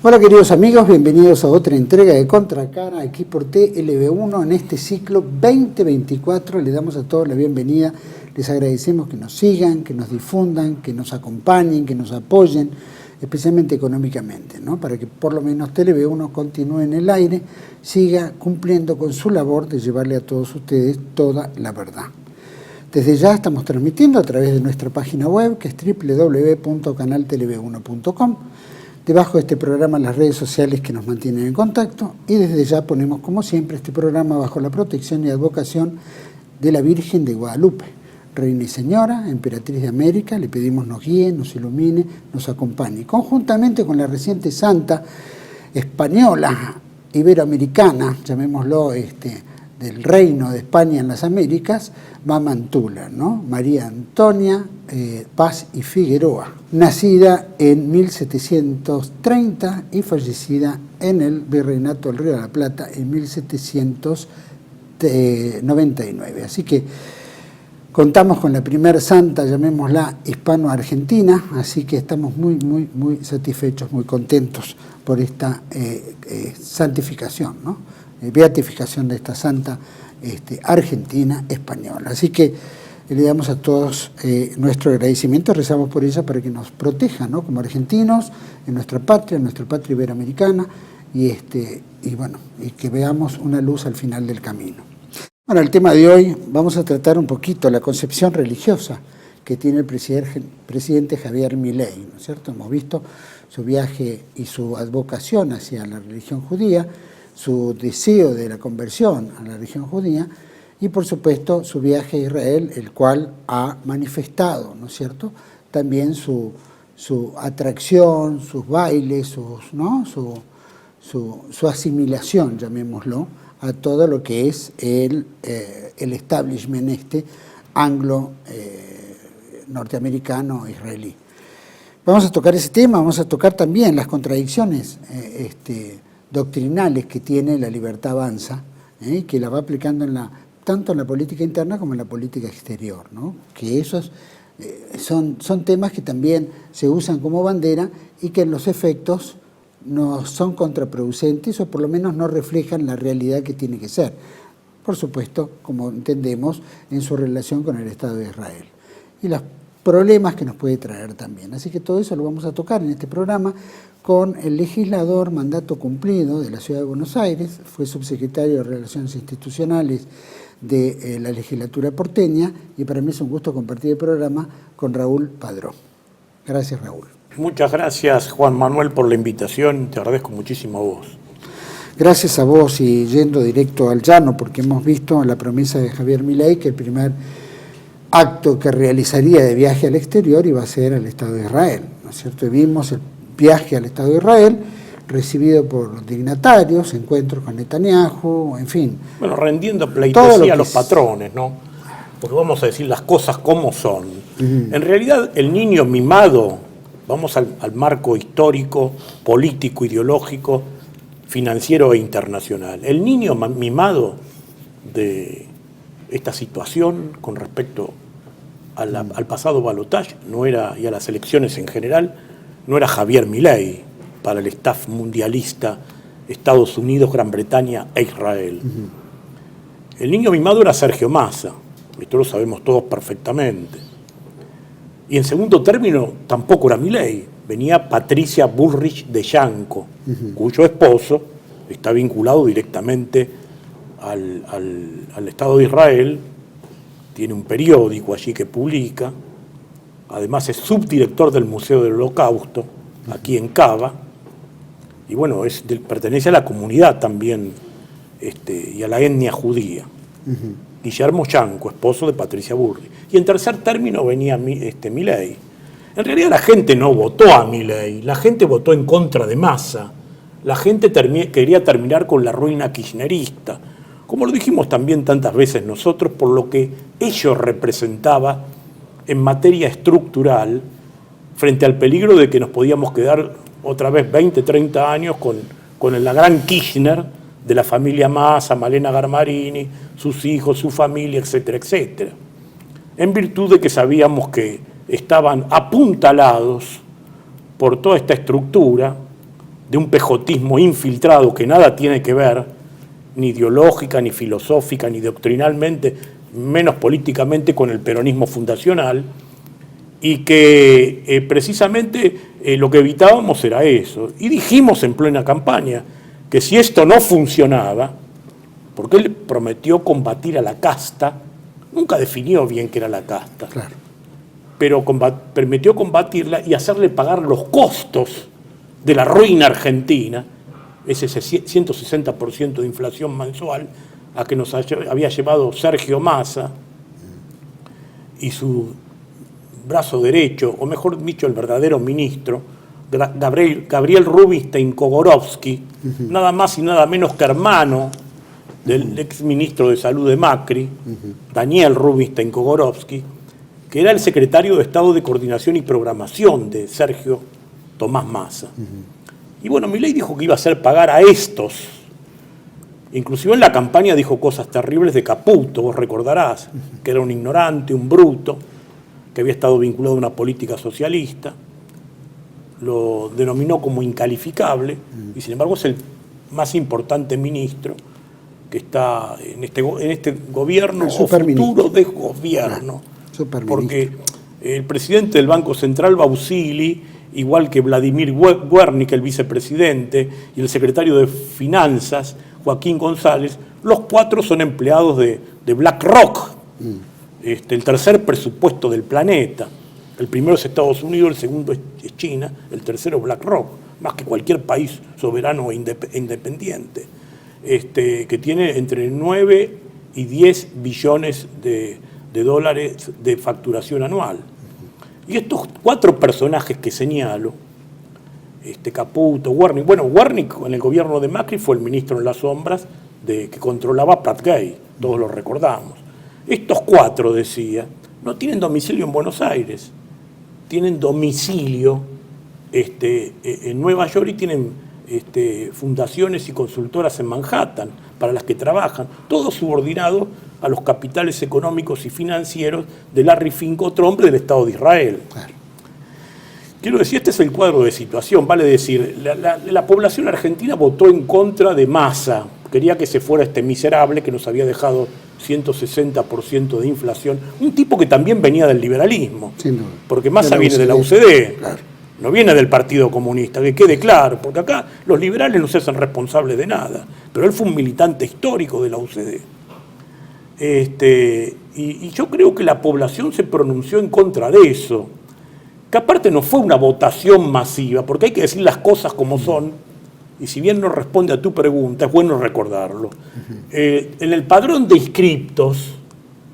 Hola queridos amigos, bienvenidos a otra entrega de Contracara aquí por TLV1 en este ciclo 2024. Les damos a todos la bienvenida, les agradecemos que nos sigan, que nos difundan, que nos acompañen, que nos apoyen, especialmente económicamente, ¿no? Para que por lo menos TLV1 continúe en el aire, siga cumpliendo con su labor de llevarle a todos ustedes toda la verdad. Desde ya estamos transmitiendo a través de nuestra página web, que es www.canaltelev1.com. Debajo de este programa las redes sociales que nos mantienen en contacto, y desde ya ponemos como siempre este programa bajo la protección y advocación de la Virgen de Guadalupe, Reina y Señora, Emperatriz de América. Le pedimos nos guíe, nos ilumine, nos acompañe. Conjuntamente con la reciente santa española, iberoamericana, llamémoslo del Reino de España en las Américas, Mamantula, ¿no? María Antonia Paz y Figueroa, nacida en 1730 y fallecida en el Virreinato del Río de la Plata en 1799. Así que contamos con la primera santa, llamémosla hispano-argentina, así que estamos muy satisfechos, muy contentos por esta santificación, ¿no? Beatificación de esta santa argentina española. Así que le damos a todos nuestro agradecimiento, rezamos por ella para que nos proteja, ¿no? Como argentinos, en nuestra patria iberoamericana, y que veamos una luz al final del camino. Bueno, el tema de hoy vamos a tratar un poquito la concepción religiosa que tiene el presidente Javier Milei, ¿no es cierto? Hemos visto su viaje y su advocación hacia la religión judía, su deseo de la conversión a la religión judía y, por supuesto, su viaje a Israel, el cual ha manifestado, ¿no es cierto?, también su atracción, sus bailes, su asimilación, llamémoslo, a todo lo que es el establishment anglo norteamericano israelí. Vamos a tocar ese tema, vamos a tocar también las contradicciones doctrinales que tiene La Libertad Avanza, que la va aplicando tanto en la política interna como en la política exterior, ¿no? Que esos son temas que también se usan como bandera y que en los efectos no son contraproducentes o por lo menos no reflejan la realidad que tiene que ser. Por supuesto, como entendemos, en su relación con el Estado de Israel y los problemas que nos puede traer también. Así que todo eso lo vamos a tocar en este programa con el legislador mandato cumplido de la Ciudad de Buenos Aires, fue subsecretario de Relaciones Institucionales de la legislatura porteña, y para mí es un gusto compartir el programa con Raúl Padró. Gracias, Raúl. Muchas gracias, Juan Manuel, por la invitación, te agradezco muchísimo a vos. Gracias a vos, y yendo directo al llano, porque hemos visto la promesa de Javier Milei que el primer acto que realizaría de viaje al exterior iba a ser al Estado de Israel, ¿no es cierto? Y vimos el viaje al Estado de Israel, recibido por dignatarios, encuentros con Netanyahu, en fin. Bueno, rendiendo pleitesía a los patrones, ¿no? Porque vamos a decir las cosas como son. En realidad, el niño mimado, vamos al marco histórico, político, ideológico, financiero e internacional. El niño mimado de esta situación con respecto al pasado balotaje y a las elecciones en general, no era Javier Milei para el staff mundialista Estados Unidos, Gran Bretaña e Israel. El niño mimado era Sergio Massa, esto lo sabemos todos perfectamente. Y en segundo término tampoco era Milei, venía Patricia Bullrich de Yanco, cuyo esposo está vinculado directamente al Estado de Israel, tiene un periódico allí que publica, además es subdirector del Museo del Holocausto, aquí en Cava, y bueno, pertenece a la comunidad también y a la etnia judía. Guillermo Yanco, esposo de Patricia Bullrich. Y en tercer término venía Milei. En realidad la gente no votó a Milei, la gente votó en contra de Massa. La gente quería terminar con la ruina kirchnerista, como lo dijimos también tantas veces nosotros, por lo que ello representaba en materia estructural frente al peligro de que nos podíamos quedar otra vez 20, 30 años con la gran Kirchner de la familia Massa, Malena Garmarini, sus hijos, su familia, etcétera, etcétera. En virtud de que sabíamos que estaban apuntalados por toda esta estructura de un pejotismo infiltrado que nada tiene que ver, ni ideológica, ni filosófica, ni doctrinalmente, menos políticamente, con el peronismo fundacional, y que precisamente lo que evitábamos era eso. Y dijimos en plena campaña que si esto no funcionaba, porque él prometió combatir a la casta, nunca definió bien qué era la casta, claro, pero permitió combatirla y hacerle pagar los costos de la ruina argentina, ese 160% de inflación mensual a que nos había llevado Sergio Massa y su brazo derecho, o mejor dicho, el verdadero ministro, Gabriel Rubinstein Kogorovsky, nada más y nada menos que hermano del ex ministro de Salud de Macri, Daniel Rubinstein Kogorovsky, que era el secretario de Estado de Coordinación y Programación de Sergio Tomás Massa. Y bueno, Milei dijo que iba a hacer pagar a estos. Inclusive en la campaña dijo cosas terribles de Caputo, vos recordarás, que era un ignorante, un bruto, que había estado vinculado a una política socialista. Lo denominó como incalificable, y sin embargo es el más importante ministro que está en este gobierno o futuro de gobierno. Porque el presidente del Banco Central, Bausili, igual que Vladimir Wernicke, el vicepresidente, y el secretario de Finanzas, Joaquín González, los cuatro son empleados de BlackRock, el tercer presupuesto del planeta. El primero es Estados Unidos, el segundo es China, el tercero BlackRock, más que cualquier país soberano e independiente, que tiene entre 9 y 10 billones de dólares de facturación anual. Y estos cuatro personajes que señalo, Caputo, Wernicke, bueno, Wernicke en el gobierno de Macri fue el ministro en las sombras que controlaba Pratgate, todos lo recordamos. Estos cuatro, decía, no tienen domicilio en Buenos Aires, tienen domicilio en Nueva York y tienen fundaciones y consultoras en Manhattan para las que trabajan, todos subordinados a los capitales económicos y financieros de Larry Fink, otro hombre del Estado de Israel. Claro. Quiero decir, este es el cuadro de situación, vale decir, la población argentina votó en contra de Massa, quería que se fuera este miserable que nos había dejado 160% de inflación, un tipo que también venía del liberalismo, porque Massa viene de la UCD, claro, no viene del Partido Comunista, que quede claro, porque acá los liberales no se hacen responsables de nada, pero él fue un militante histórico de la UCD. Y yo creo que la población se pronunció en contra de eso, que aparte no fue una votación masiva, porque hay que decir las cosas como son, y si bien no responde a tu pregunta, es bueno recordarlo. En el padrón de inscriptos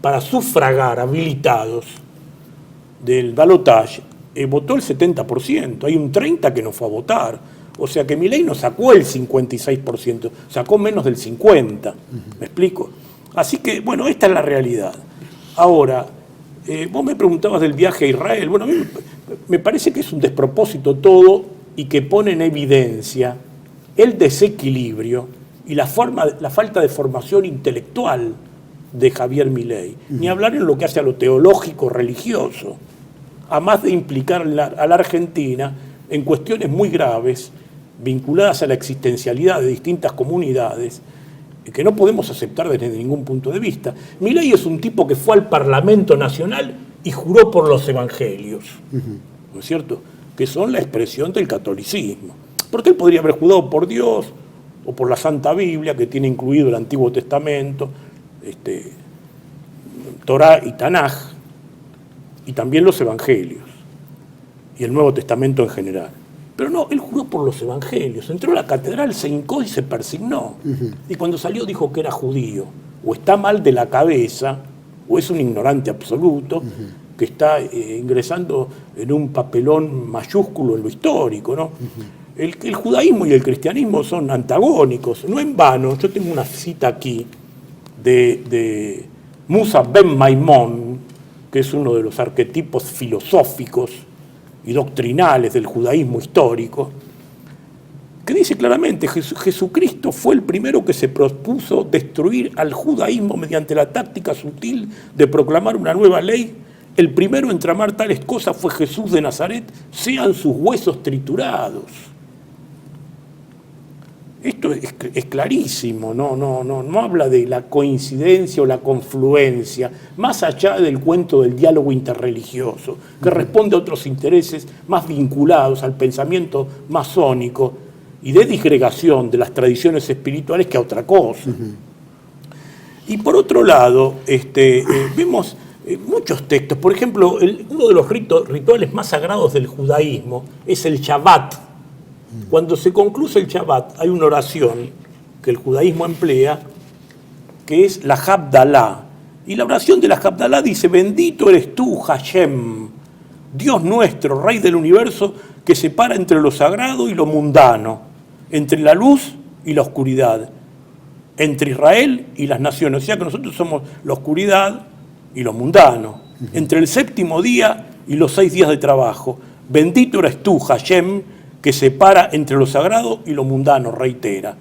para sufragar habilitados del balotaje, votó el 70%, hay un 30% que no fue a votar, o sea que Milei no sacó el 56%, sacó menos del 50%, ¿me explico? Así que, bueno, esta es la realidad. Ahora, vos me preguntabas del viaje a Israel. Bueno, a mí me parece que es un despropósito todo y que pone en evidencia el desequilibrio y la falta de formación intelectual de Javier Milei. Ni hablar en lo que hace a lo teológico religioso, a más de implicar a la Argentina en cuestiones muy graves vinculadas a la existencialidad de distintas comunidades que no podemos aceptar desde ningún punto de vista. Milei es un tipo que fue al Parlamento Nacional y juró por los evangelios, ¿no es cierto?, que son la expresión del catolicismo. Porque él podría haber jurado por Dios o por la Santa Biblia, que tiene incluido el Antiguo Testamento, Torá y Tanaj, y también los evangelios, y el Nuevo Testamento en general. Pero no, él juró por los evangelios, entró a la catedral, se hincó y se persignó. Y cuando salió dijo que era judío. O está mal de la cabeza, o es un ignorante absoluto, que está ingresando en un papelón mayúsculo en lo histórico, ¿no? El judaísmo y el cristianismo son antagónicos, no en vano. Yo tengo una cita aquí de Musa Ben Maimón, que es uno de los arquetipos filosóficos y doctrinales del judaísmo histórico, que dice claramente: Jesucristo fue el primero que se propuso destruir al judaísmo mediante la táctica sutil de proclamar una nueva ley. El primero en tramar tales cosas fue Jesús de Nazaret, sean sus huesos triturados. Esto es clarísimo, no habla de la coincidencia o la confluencia, más allá del cuento del diálogo interreligioso, que responde a otros intereses más vinculados al pensamiento masónico y de disgregación de las tradiciones espirituales que a otra cosa. Y por otro lado, vemos muchos textos. Por ejemplo, uno de los rituales más sagrados del judaísmo es el Shabbat. Cuando se concluye el Shabbat, hay una oración que el judaísmo emplea, que es la Havdalah. Y la oración de la Havdalah dice: bendito eres tú, Hashem, Dios nuestro, Rey del universo, que separa entre lo sagrado y lo mundano, entre la luz y la oscuridad, entre Israel y las naciones. O sea que nosotros somos la oscuridad y lo mundano, entre el séptimo día y los 6 días de trabajo. Bendito eres tú, Hashem, que separa entre lo sagrado y lo mundano, reitera.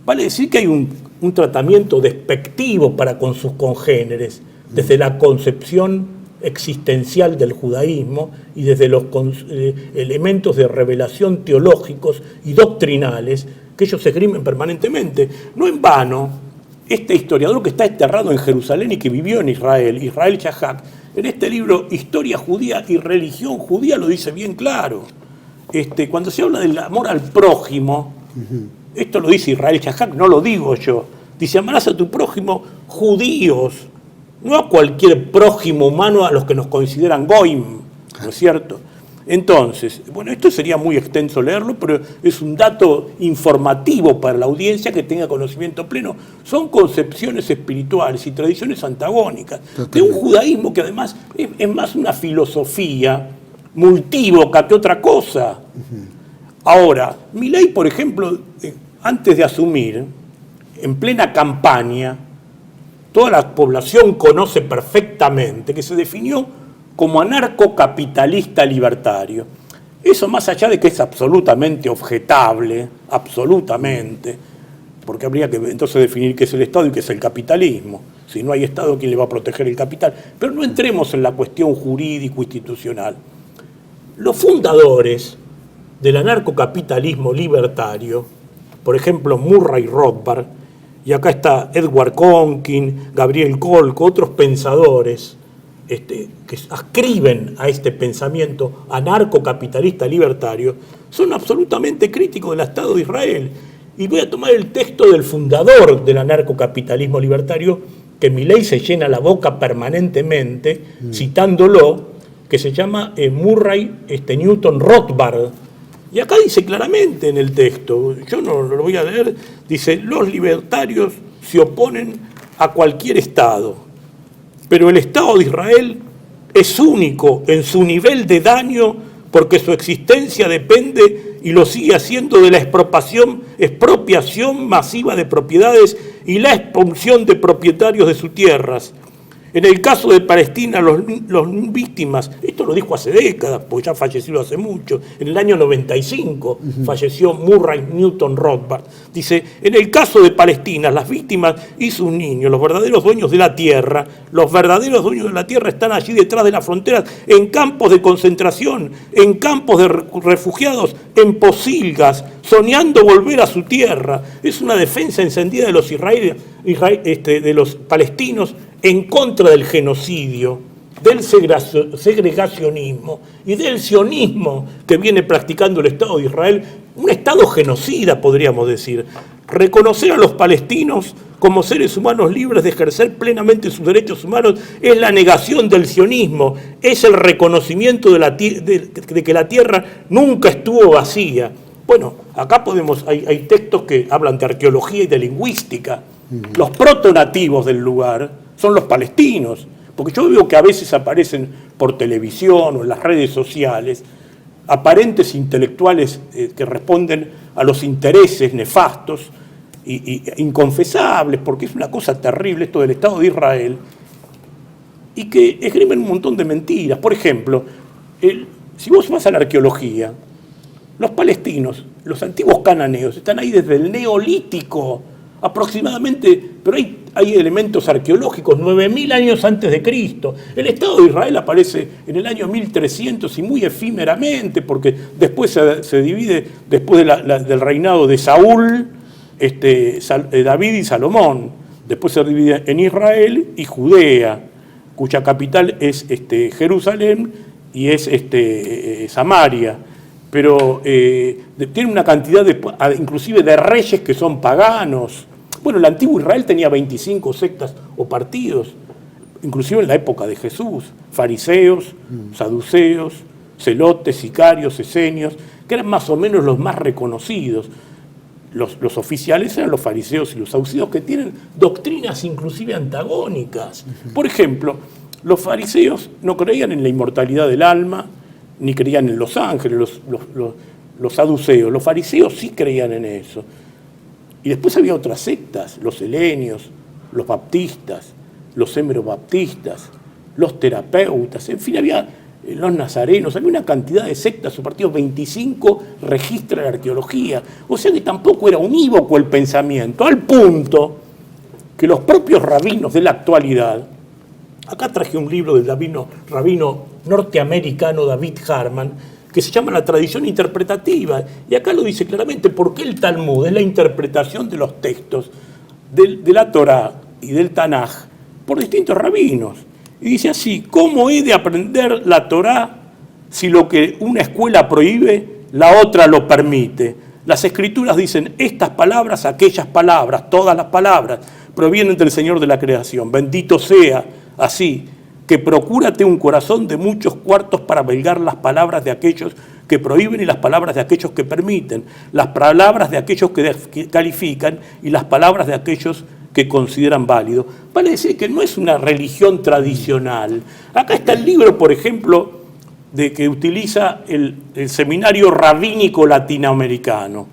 Vale decir que hay un tratamiento despectivo para con sus congéneres, desde la concepción existencial del judaísmo y desde los elementos de revelación teológicos y doctrinales que ellos esgrimen permanentemente. No en vano, este historiador que está enterrado en Jerusalén y que vivió en Israel, Israel Shahak, en este libro Historia judía y religión judía lo dice bien claro. Cuando se habla del amor al prójimo, esto lo dice Israel Shahak, no lo digo yo, dice: amarás a tu prójimo judíos, no a cualquier prójimo humano a los que nos consideran goim, ¿no es cierto? Entonces, bueno, esto sería muy extenso leerlo, pero es un dato informativo para la audiencia que tenga conocimiento pleno. Son concepciones espirituales y tradiciones antagónicas de un judaísmo que además es más una filosofía multívoca que otra cosa. Ahora, Milei, por ejemplo, antes de asumir, en plena campaña, toda la población conoce perfectamente que se definió como anarcocapitalista libertario. Eso, más allá de que es absolutamente objetable, absolutamente, porque habría que entonces definir qué es el Estado y qué es el capitalismo. Si no hay Estado, ¿quién le va a proteger el capital? Pero no entremos en la cuestión jurídico-institucional. Los fundadores del anarcocapitalismo libertario, por ejemplo Murray Rothbard, y acá está Edward Conkin, Gabriel Kolko, otros pensadores que ascriben a este pensamiento anarcocapitalista libertario, son absolutamente críticos del Estado de Israel. Y voy a tomar el texto del fundador del anarcocapitalismo libertario, que Milei se llena la boca permanentemente citándolo, que se llama Murray Newton Rothbard. Y acá dice claramente en el texto, yo no lo voy a leer, dice: los libertarios se oponen a cualquier Estado, pero el Estado de Israel es único en su nivel de daño porque su existencia depende, y lo sigue haciendo, de la expropiación masiva de propiedades y la expulsión de propietarios de sus tierras. En el caso de Palestina, los víctimas, esto lo dijo hace décadas, porque ya falleció hace mucho, en el año 95 falleció Murray Newton Rothbard. Dice: en el caso de Palestina, las víctimas y sus niños, los verdaderos dueños de la tierra, están allí detrás de las fronteras, en campos de concentración, en campos de refugiados, en posilgas, soñando volver a su tierra. Es una defensa encendida de los de los palestinos en contra del genocidio, del segregacionismo y del sionismo que viene practicando el Estado de Israel, un Estado genocida, podríamos decir. Reconocer a los palestinos como seres humanos libres de ejercer plenamente sus derechos humanos es la negación del sionismo, es el reconocimiento de que la tierra nunca estuvo vacía. Bueno, acá hay textos que hablan de arqueología y de lingüística. Los protonativos del lugar son los palestinos, porque yo veo que a veces aparecen por televisión o en las redes sociales aparentes intelectuales que responden a los intereses nefastos e inconfesables, porque es una cosa terrible esto del Estado de Israel, y que esgrimen un montón de mentiras. Por ejemplo, si vos vas a la arqueología, los palestinos, los antiguos cananeos, están ahí desde el Neolítico, aproximadamente, pero hay elementos arqueológicos, 9.000 años antes de Cristo. El Estado de Israel aparece en el año 1300 y muy efímeramente, porque después se divide, después del reinado de Saúl, David y Salomón. Después se divide en Israel y Judea, cuya capital es Jerusalén y es Samaria. Pero tiene una cantidad inclusive de reyes que son paganos. Bueno, el antiguo Israel tenía 25 sectas o partidos, inclusive en la época de Jesús, fariseos, saduceos, celotes, sicarios, esenios, que eran más o menos los más reconocidos. Los oficiales eran los fariseos y los saduceos, que tienen doctrinas inclusive antagónicas. Por ejemplo, los fariseos no creían en la inmortalidad del alma, ni creían en los ángeles, los saduceos. Los fariseos sí creían en eso. Y después había otras sectas, los helenios, los baptistas, los hemerobaptistas, los terapeutas, en fin, había los nazarenos, había una cantidad de sectas o partidos, 25 registra la arqueología. O sea que tampoco era unívoco el pensamiento, al punto que los propios rabinos de la actualidad, acá traje un libro del rabino norteamericano David Hartman, que se llama La tradición interpretativa, y acá lo dice claramente, porque el Talmud es la interpretación de los textos de la Torá y del Tanaj por distintos rabinos. Y dice así: ¿cómo he de aprender la Torá si lo que una escuela prohíbe, la otra lo permite? Las escrituras dicen estas palabras, aquellas palabras, todas las palabras provienen del Señor de la creación. Bendito sea así, que procúrate un corazón de muchos cuartos para velgar las palabras de aquellos que prohíben y las palabras de aquellos que permiten, las palabras de aquellos que califican y las palabras de aquellos que consideran válido. Vale decir que no es una religión tradicional. Acá está el libro, por ejemplo, de que utiliza el Seminario Rabínico Latinoamericano,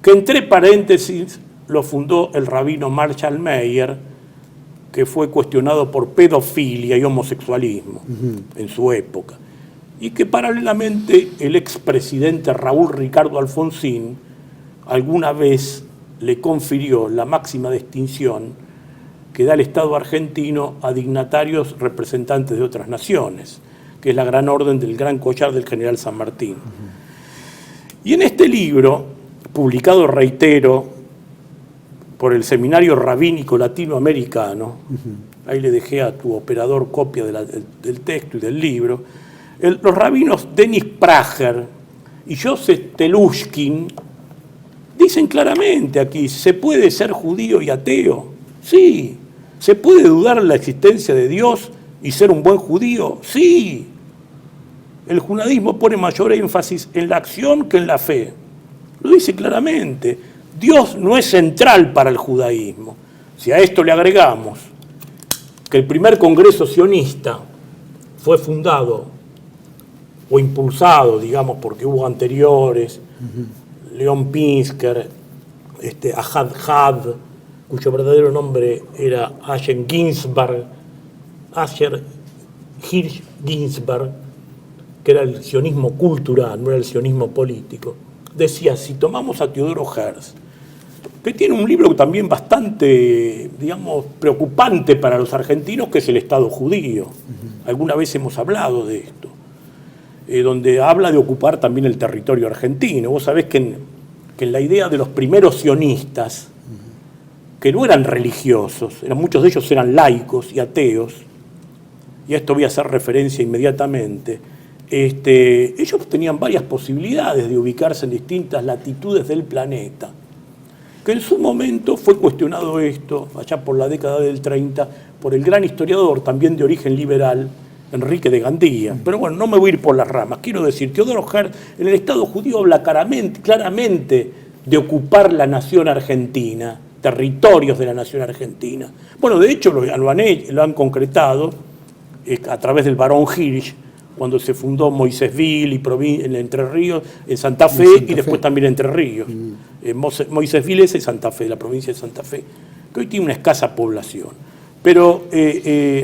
que entre paréntesis lo fundó el rabino Marshall Meyer, que fue cuestionado por pedofilia y homosexualismo en su época, y que paralelamente el expresidente Raúl Ricardo Alfonsín alguna vez le confirió la máxima distinción que da el Estado argentino a dignatarios representantes de otras naciones, que es la Gran Orden del Gran Collar del General San Martín. Y en este libro, publicado, reitero, por el Seminario Rabínico Latinoamericano, ahí le dejé a tu operador copia del texto y del libro, los rabinos Denis Prager y Joseph Telushkin dicen claramente aquí: ¿se puede ser judío y ateo? Sí. ¿Se puede dudar la existencia de Dios y ser un buen judío? Sí. El judaísmo pone mayor énfasis en la acción que en la fe. Lo dice claramente. Dios no es central para el judaísmo. Si a esto le agregamos que el primer congreso sionista fue fundado o impulsado, digamos, porque hubo anteriores, León Pinsker, Ahad Had, cuyo verdadero nombre era Asher Hirsch Ginsberg, que era el sionismo cultural, no era el sionismo político. Decía, si tomamos a Teodoro Herz, que tiene un libro también bastante, digamos, preocupante para los argentinos, que es el Estado judío. Alguna vez hemos hablado de esto, donde habla de ocupar también el territorio argentino. Vos sabés que en la idea de los primeros sionistas, que no eran religiosos, muchos de ellos eran laicos y ateos, y a esto voy a hacer referencia inmediatamente, ellos tenían varias posibilidades de ubicarse en distintas latitudes del planeta, que en su momento fue cuestionado esto, allá por la década del 30, por el gran historiador, también de origen liberal, Enrique de Gandía. Pero bueno, no me voy a ir por las ramas. Quiero decir, Teodoro Herz en el Estado judío habla claramente de ocupar la nación argentina, territorios de la nación argentina. Bueno, de hecho lo han concretado a través del barón Hirsch, cuando se fundó Moisésville y en Entre Ríos, en Santa Fe, y después también Entre Ríos. Moisésville es en Santa Fe, la provincia de Santa Fe, que hoy tiene una escasa población. Pero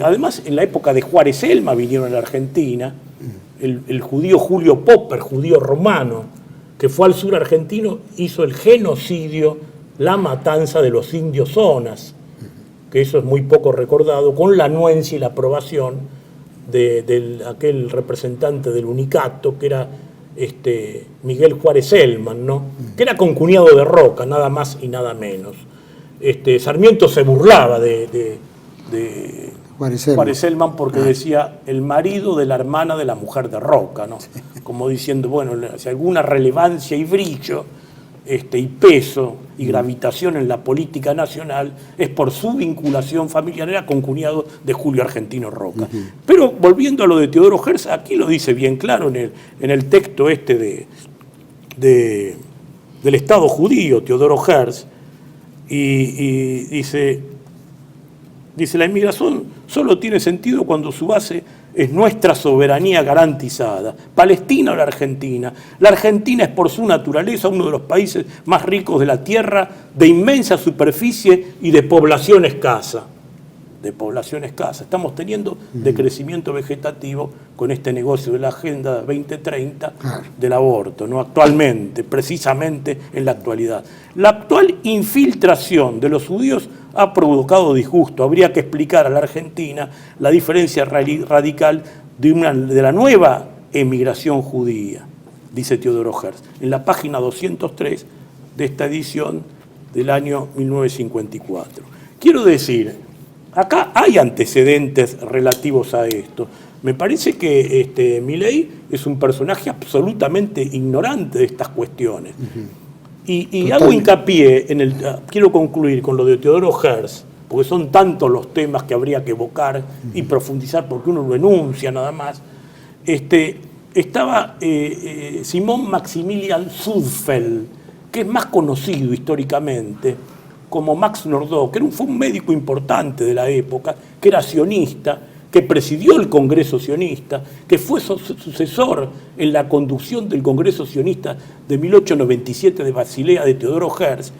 además, en la época de Juárez Elma vinieron a la Argentina, el judío Julio Popper, judío romano, que fue al sur argentino, hizo el genocidio, la matanza de los indios zonas, que eso es muy poco recordado, con la anuencia y la aprobación de aquel representante del Unicato, que era Miguel Juárez Elman, ¿no? Que era concuñado de Roca, nada más y nada menos. Sarmiento se burlaba de Juárez Elman porque decía el marido de la hermana de la mujer de Roca, ¿no? Como diciendo, bueno, si alguna relevancia y brillo y peso y gravitación en la política nacional es por su vinculación familiar, era concuñado de Julio Argentino Roca. Pero volviendo a lo de Teodoro Herzl, aquí lo dice bien claro en el texto del Estado judío, Teodoro Herzl, y dice, la inmigración solo tiene sentido cuando su base es nuestra soberanía garantizada. Palestina o la Argentina. La Argentina es por su naturaleza uno de los países más ricos de la tierra, de inmensa superficie y de población escasa. Estamos teniendo decrecimiento vegetativo con este negocio de la Agenda 2030 del aborto, ¿no? Actualmente, precisamente en la actualidad. La actual infiltración de los judíos ha provocado disgusto. Habría que explicar a la Argentina la diferencia radical de la nueva emigración judía, dice Teodoro Herzl, en la página 203 de esta edición del año 1954. Quiero decir, acá hay antecedentes relativos a esto. Me parece que Milei es un personaje absolutamente ignorante de estas cuestiones. Y hago hincapié quiero concluir con lo de Teodoro Herzl, porque son tantos los temas que habría que evocar y profundizar, porque uno lo enuncia nada más. Estaba Simón Maximilian Sudfeld, que es más conocido históricamente como Max Nordau, que fue un médico importante de la época, que era sionista, que presidió el Congreso Sionista, que fue sucesor en la conducción del Congreso Sionista de 1897 de Basilea de Teodoro Herzl,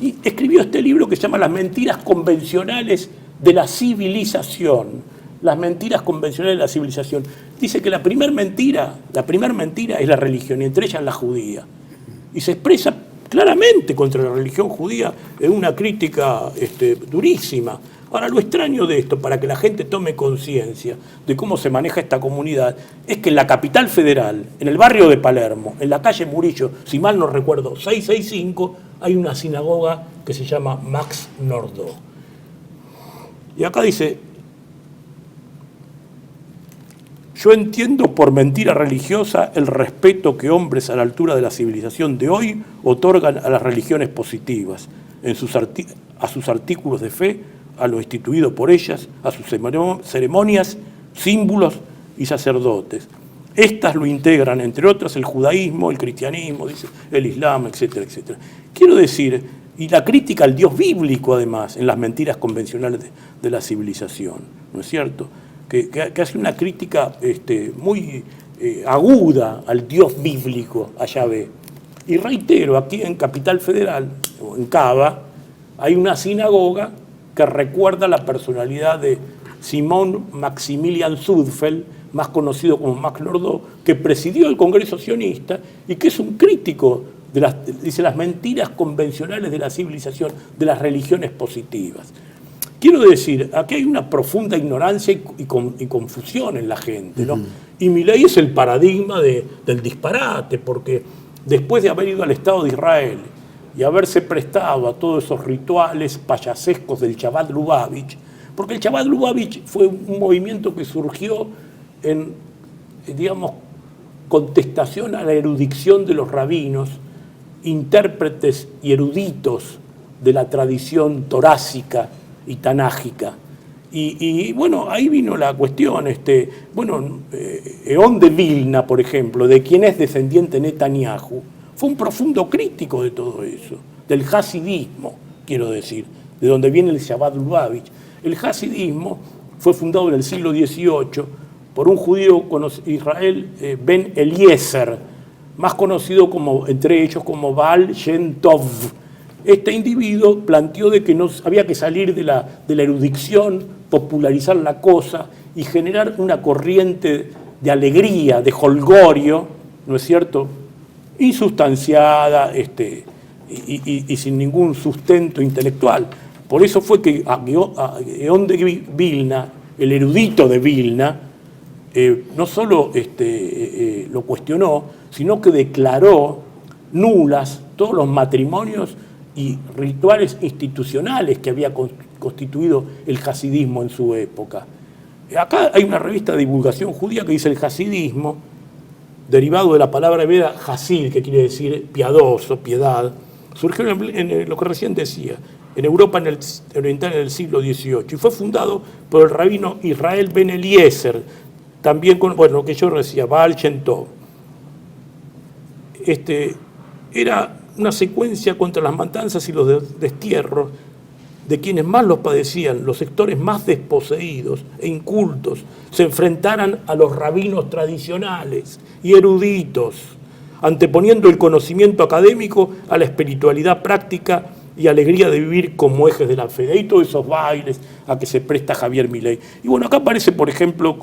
y escribió este libro que se llama Las mentiras convencionales de la civilización. Las mentiras convencionales de la civilización. Dice que la primer mentira es la religión, y entre ellas la judía. Y se expresa claramente contra la religión judía en una crítica durísima. Ahora, lo extraño de esto, para que la gente tome conciencia de cómo se maneja esta comunidad, es que en la capital federal, en el barrio de Palermo, en la calle Murillo, si mal no recuerdo, 665, hay una sinagoga que se llama Max Nordau. Y acá dice: yo entiendo por mentira religiosa el respeto que hombres a la altura de la civilización de hoy otorgan a las religiones positivas, a sus artículos de fe, a lo instituido por ellas, a sus ceremonias, símbolos y sacerdotes. Estas lo integran, entre otras, el judaísmo, el cristianismo, dice, el islam, etcétera, etcétera. Quiero decir, y la crítica al Dios bíblico, además, en las mentiras convencionales de la civilización, ¿no es cierto? Que hace una crítica muy aguda al Dios bíblico, a Yahvé. Y reitero, aquí en Capital Federal, o en Cava, hay una sinagoga que recuerda la personalidad de Simón Maximilian Sudfeld, más conocido como Max Nordau, que presidió el Congreso Sionista y que es un crítico de las mentiras convencionales de la civilización, de las religiones positivas. Quiero decir, aquí hay una profunda ignorancia y confusión en la gente, ¿no? Y Milei es el paradigma del disparate, porque después de haber ido al Estado de Israel y haberse prestado a todos esos rituales payasescos del Chabad Lubavitch, porque el Chabad Lubavitch fue un movimiento que surgió en, digamos, contestación a la erudición de los rabinos, intérpretes y eruditos de la tradición torácica y tanágica. Y bueno, ahí vino la cuestión. Eón de Vilna, por ejemplo, de quien es descendiente Netanyahu, fue un profundo crítico de todo eso, del hasidismo, quiero decir, de donde viene el Chabad Lubavitch. El hasidismo fue fundado en el siglo XVIII por un judío Israel Ben Eliezer, más conocido entre ellos como Baal Shem Tov. Este individuo planteó de que no había que salir de la erudición, popularizar la cosa y generar una corriente de alegría, de jolgorio, ¿no es cierto?, insustanciada y sin ningún sustento intelectual. Por eso fue que Eón de Vilna, el erudito de Vilna, no solo lo cuestionó, sino que declaró nulas todos los matrimonios y rituales institucionales que había constituido el hasidismo en su época. Acá hay una revista de divulgación judía que dice el hasidismo, derivado de la palabra hebrea hasid, que quiere decir piadoso, piedad, surgió en lo que recién decía, en Europa oriental en el siglo XVIII, y fue fundado por el rabino Israel Ben Eliezer, también con, bueno, lo que yo decía, Baal Shem Tov. Era una secuencia contra las matanzas y los destierros de quienes más los padecían, los sectores más desposeídos e incultos, se enfrentaran a los rabinos tradicionales y eruditos, anteponiendo el conocimiento académico a la espiritualidad práctica y alegría de vivir como ejes de la fe. Y todos esos bailes a que se presta Javier Milei. Y bueno, acá aparece, por ejemplo,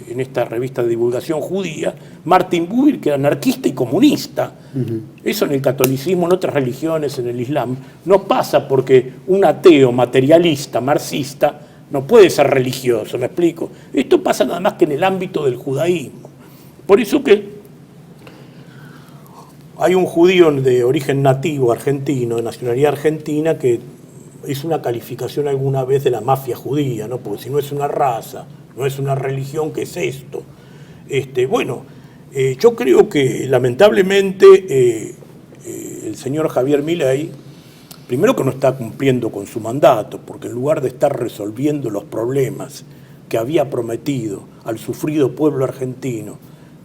en esta revista de divulgación judía, Martin Buber, que era anarquista y comunista. Eso en el catolicismo, en otras religiones, en el Islam, no pasa porque un ateo materialista, marxista, no puede ser religioso, ¿me explico? Esto pasa nada más que en el ámbito del judaísmo. Por eso que hay un judío de origen nativo argentino, de nacionalidad argentina, que hizo una calificación alguna vez de la mafia judía, ¿no? Porque si no es una raza, no es una religión, ¿qué es esto? Yo creo que lamentablemente el señor Javier Milei, primero que no está cumpliendo con su mandato, porque en lugar de estar resolviendo los problemas que había prometido al sufrido pueblo argentino,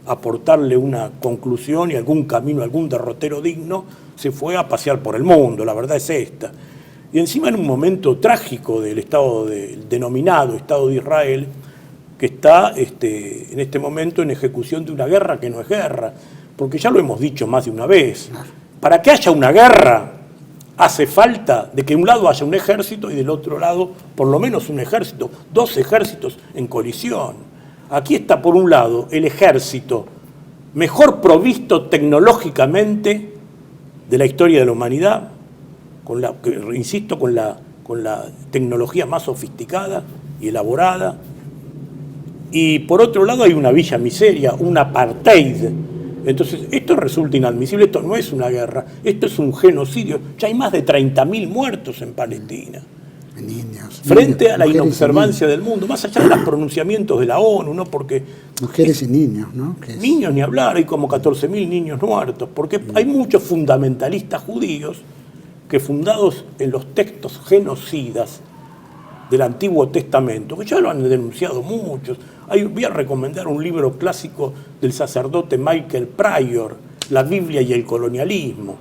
aportarle una conclusión y algún camino, algún derrotero digno, se fue a pasear por el mundo, la verdad es esta. Y encima en un momento trágico del Estado, del denominado Estado de Israel, que está en este momento en ejecución de una guerra que no es guerra, porque ya lo hemos dicho más de una vez. Para que haya una guerra hace falta de que de un lado haya un ejército y del otro lado por lo menos un ejército, dos ejércitos en colisión. Aquí está por un lado el ejército mejor provisto tecnológicamente de la historia de la humanidad, con la tecnología más sofisticada y elaborada. Y por otro lado hay una villa miseria, un apartheid. Entonces esto resulta inadmisible, esto no es una guerra, esto es un genocidio. Ya hay más de 30.000 muertos en Palestina. Niños, frente a la inobservancia del mundo, más allá de los pronunciamientos de la ONU, ¿no? Porque mujeres y niños, ¿no? Niños ni hablar, hay como 14.000 niños muertos, porque hay muchos fundamentalistas judíos que fundados en los textos genocidas del Antiguo Testamento, que ya lo han denunciado muchos. Voy a recomendar un libro clásico del sacerdote Michael Pryor, La Biblia y el colonialismo,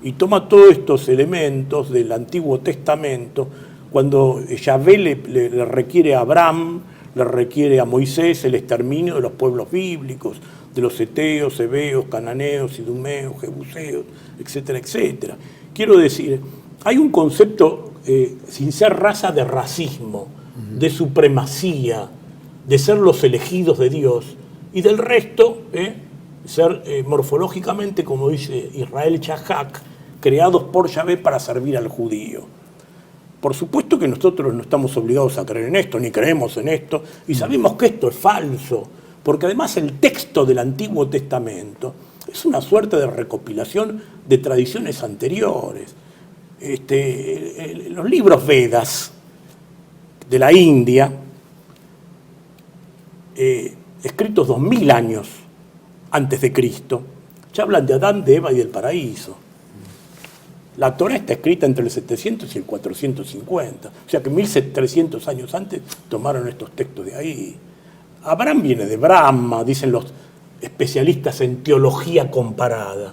y toma todos estos elementos del Antiguo Testamento, cuando Yahvé le requiere a Abraham, le requiere a Moisés el exterminio de los pueblos bíblicos, de los heteos, heveos, cananeos, idumeos, jebuseos, etcétera, etcétera. Quiero decir, hay un concepto, sin ser raza, de racismo, de supremacía, de ser los elegidos de Dios, y del resto, ser morfológicamente, como dice Israel Chahak, creados por Yahvé para servir al judío. Por supuesto que nosotros no estamos obligados a creer en esto, ni creemos en esto, y sabemos que esto es falso, porque además el texto del Antiguo Testamento es una suerte de recopilación de tradiciones anteriores. Los libros Vedas de la India, escritos 2000 años antes de Cristo, ya hablan de Adán, de Eva y del paraíso. La Torá está escrita entre el 700 y el 450, o sea que 1300 años antes tomaron estos textos de ahí. Abraham viene de Brahma, dicen los especialistas en teología comparada.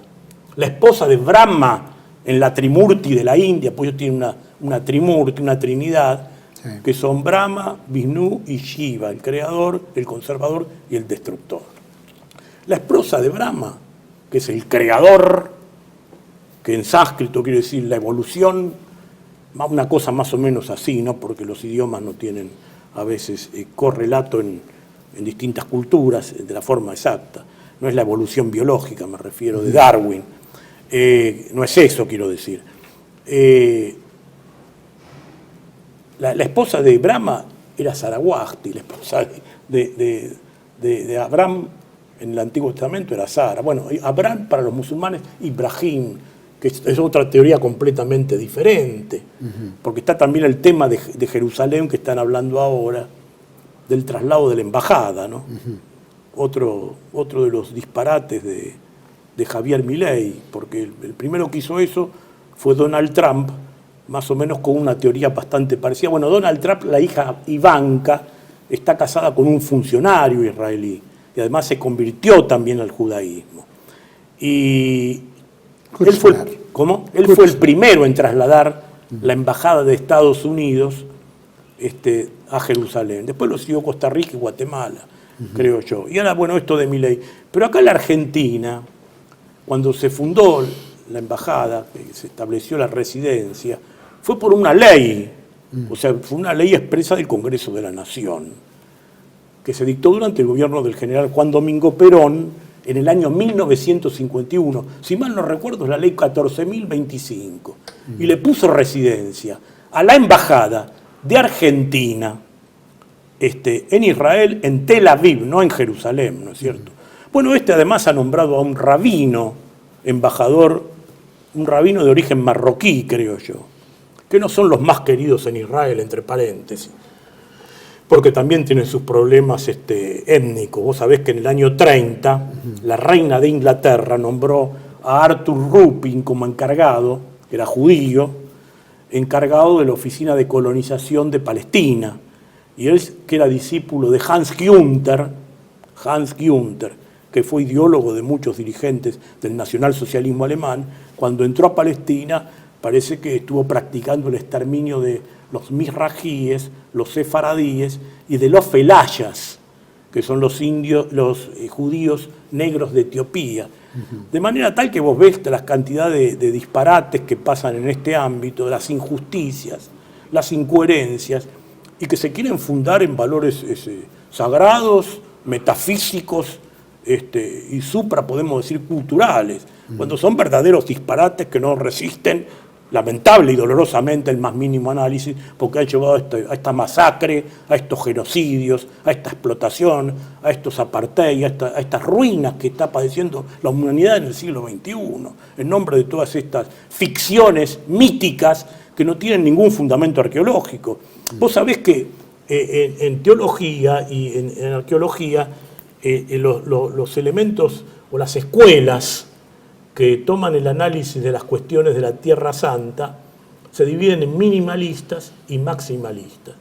La esposa de Brahma en la Trimurti de la India, pues ellos tienen una Trimurti, una trinidad, sí, que son Brahma, Vishnu y Shiva, el creador, el conservador y el destructor. La esposa de Brahma, que es el creador, que en sánscrito quiere decir la evolución, una cosa más o menos así, ¿no? Porque los idiomas no tienen a veces correlato en distintas culturas de la forma exacta. No es la evolución biológica, me refiero, de Darwin. No es eso, quiero decir. La esposa de Brahma era Sarawasti, la esposa de de Abraham en el Antiguo Testamento era Sara. Bueno, Abraham para los musulmanes, Ibrahim, que es otra teoría completamente diferente, porque está también el tema de Jerusalén que están hablando ahora, del traslado de la embajada, ¿no? Otro de los disparates de Javier Milei, porque el primero que hizo eso fue Donald Trump, más o menos con una teoría bastante parecida. Bueno, Donald Trump, la hija Ivanka, está casada con un funcionario israelí, y además se convirtió también al judaísmo. Y él fue el primero en trasladar la embajada de Estados Unidos a Jerusalén. Después lo siguió Costa Rica y Guatemala, creo yo. Y ahora, bueno, esto de Milei. Pero acá en la Argentina, cuando se fundó la embajada, que se estableció la residencia, fue por una ley, o sea, fue una ley expresa del Congreso de la Nación, que se dictó durante el gobierno del general Juan Domingo Perón en el año 1951. Si mal no recuerdo, es la ley 14.025. Y le puso residencia a la embajada de Argentina en Israel, en Tel Aviv, no en Jerusalén, ¿no es cierto? Bueno, además ha nombrado a un rabino embajador, un rabino de origen marroquí, creo yo, que no son los más queridos en Israel, entre paréntesis, porque también tienen sus problemas étnicos. Vos sabés que en el año 30, la reina de Inglaterra nombró a Arthur Ruppin como encargado, que era judío, encargado de la Oficina de Colonización de Palestina, y él, que era discípulo de Hans Günther, que fue ideólogo de muchos dirigentes del nacionalsocialismo alemán, cuando entró a Palestina parece que estuvo practicando el exterminio de los mizrajíes, los sefaradíes y de los felayas, que son los judíos negros de Etiopía. De manera tal que vos ves las cantidades de disparates que pasan en este ámbito, las injusticias, las incoherencias, y que se quieren fundar en valores sagrados, metafísicos y podemos decir, culturales, cuando son verdaderos disparates que no resisten, lamentable y dolorosamente, el más mínimo análisis, porque han llevado a esta masacre, a estos genocidios, a esta explotación, a estos apartheid, a estas ruinas que está padeciendo la humanidad en el siglo XXI, en nombre de todas estas ficciones míticas que no tienen ningún fundamento arqueológico. Vos sabés que en teología y en arqueología los elementos o las escuelas que toman el análisis de las cuestiones de la Tierra Santa se dividen en minimalistas y maximalistas.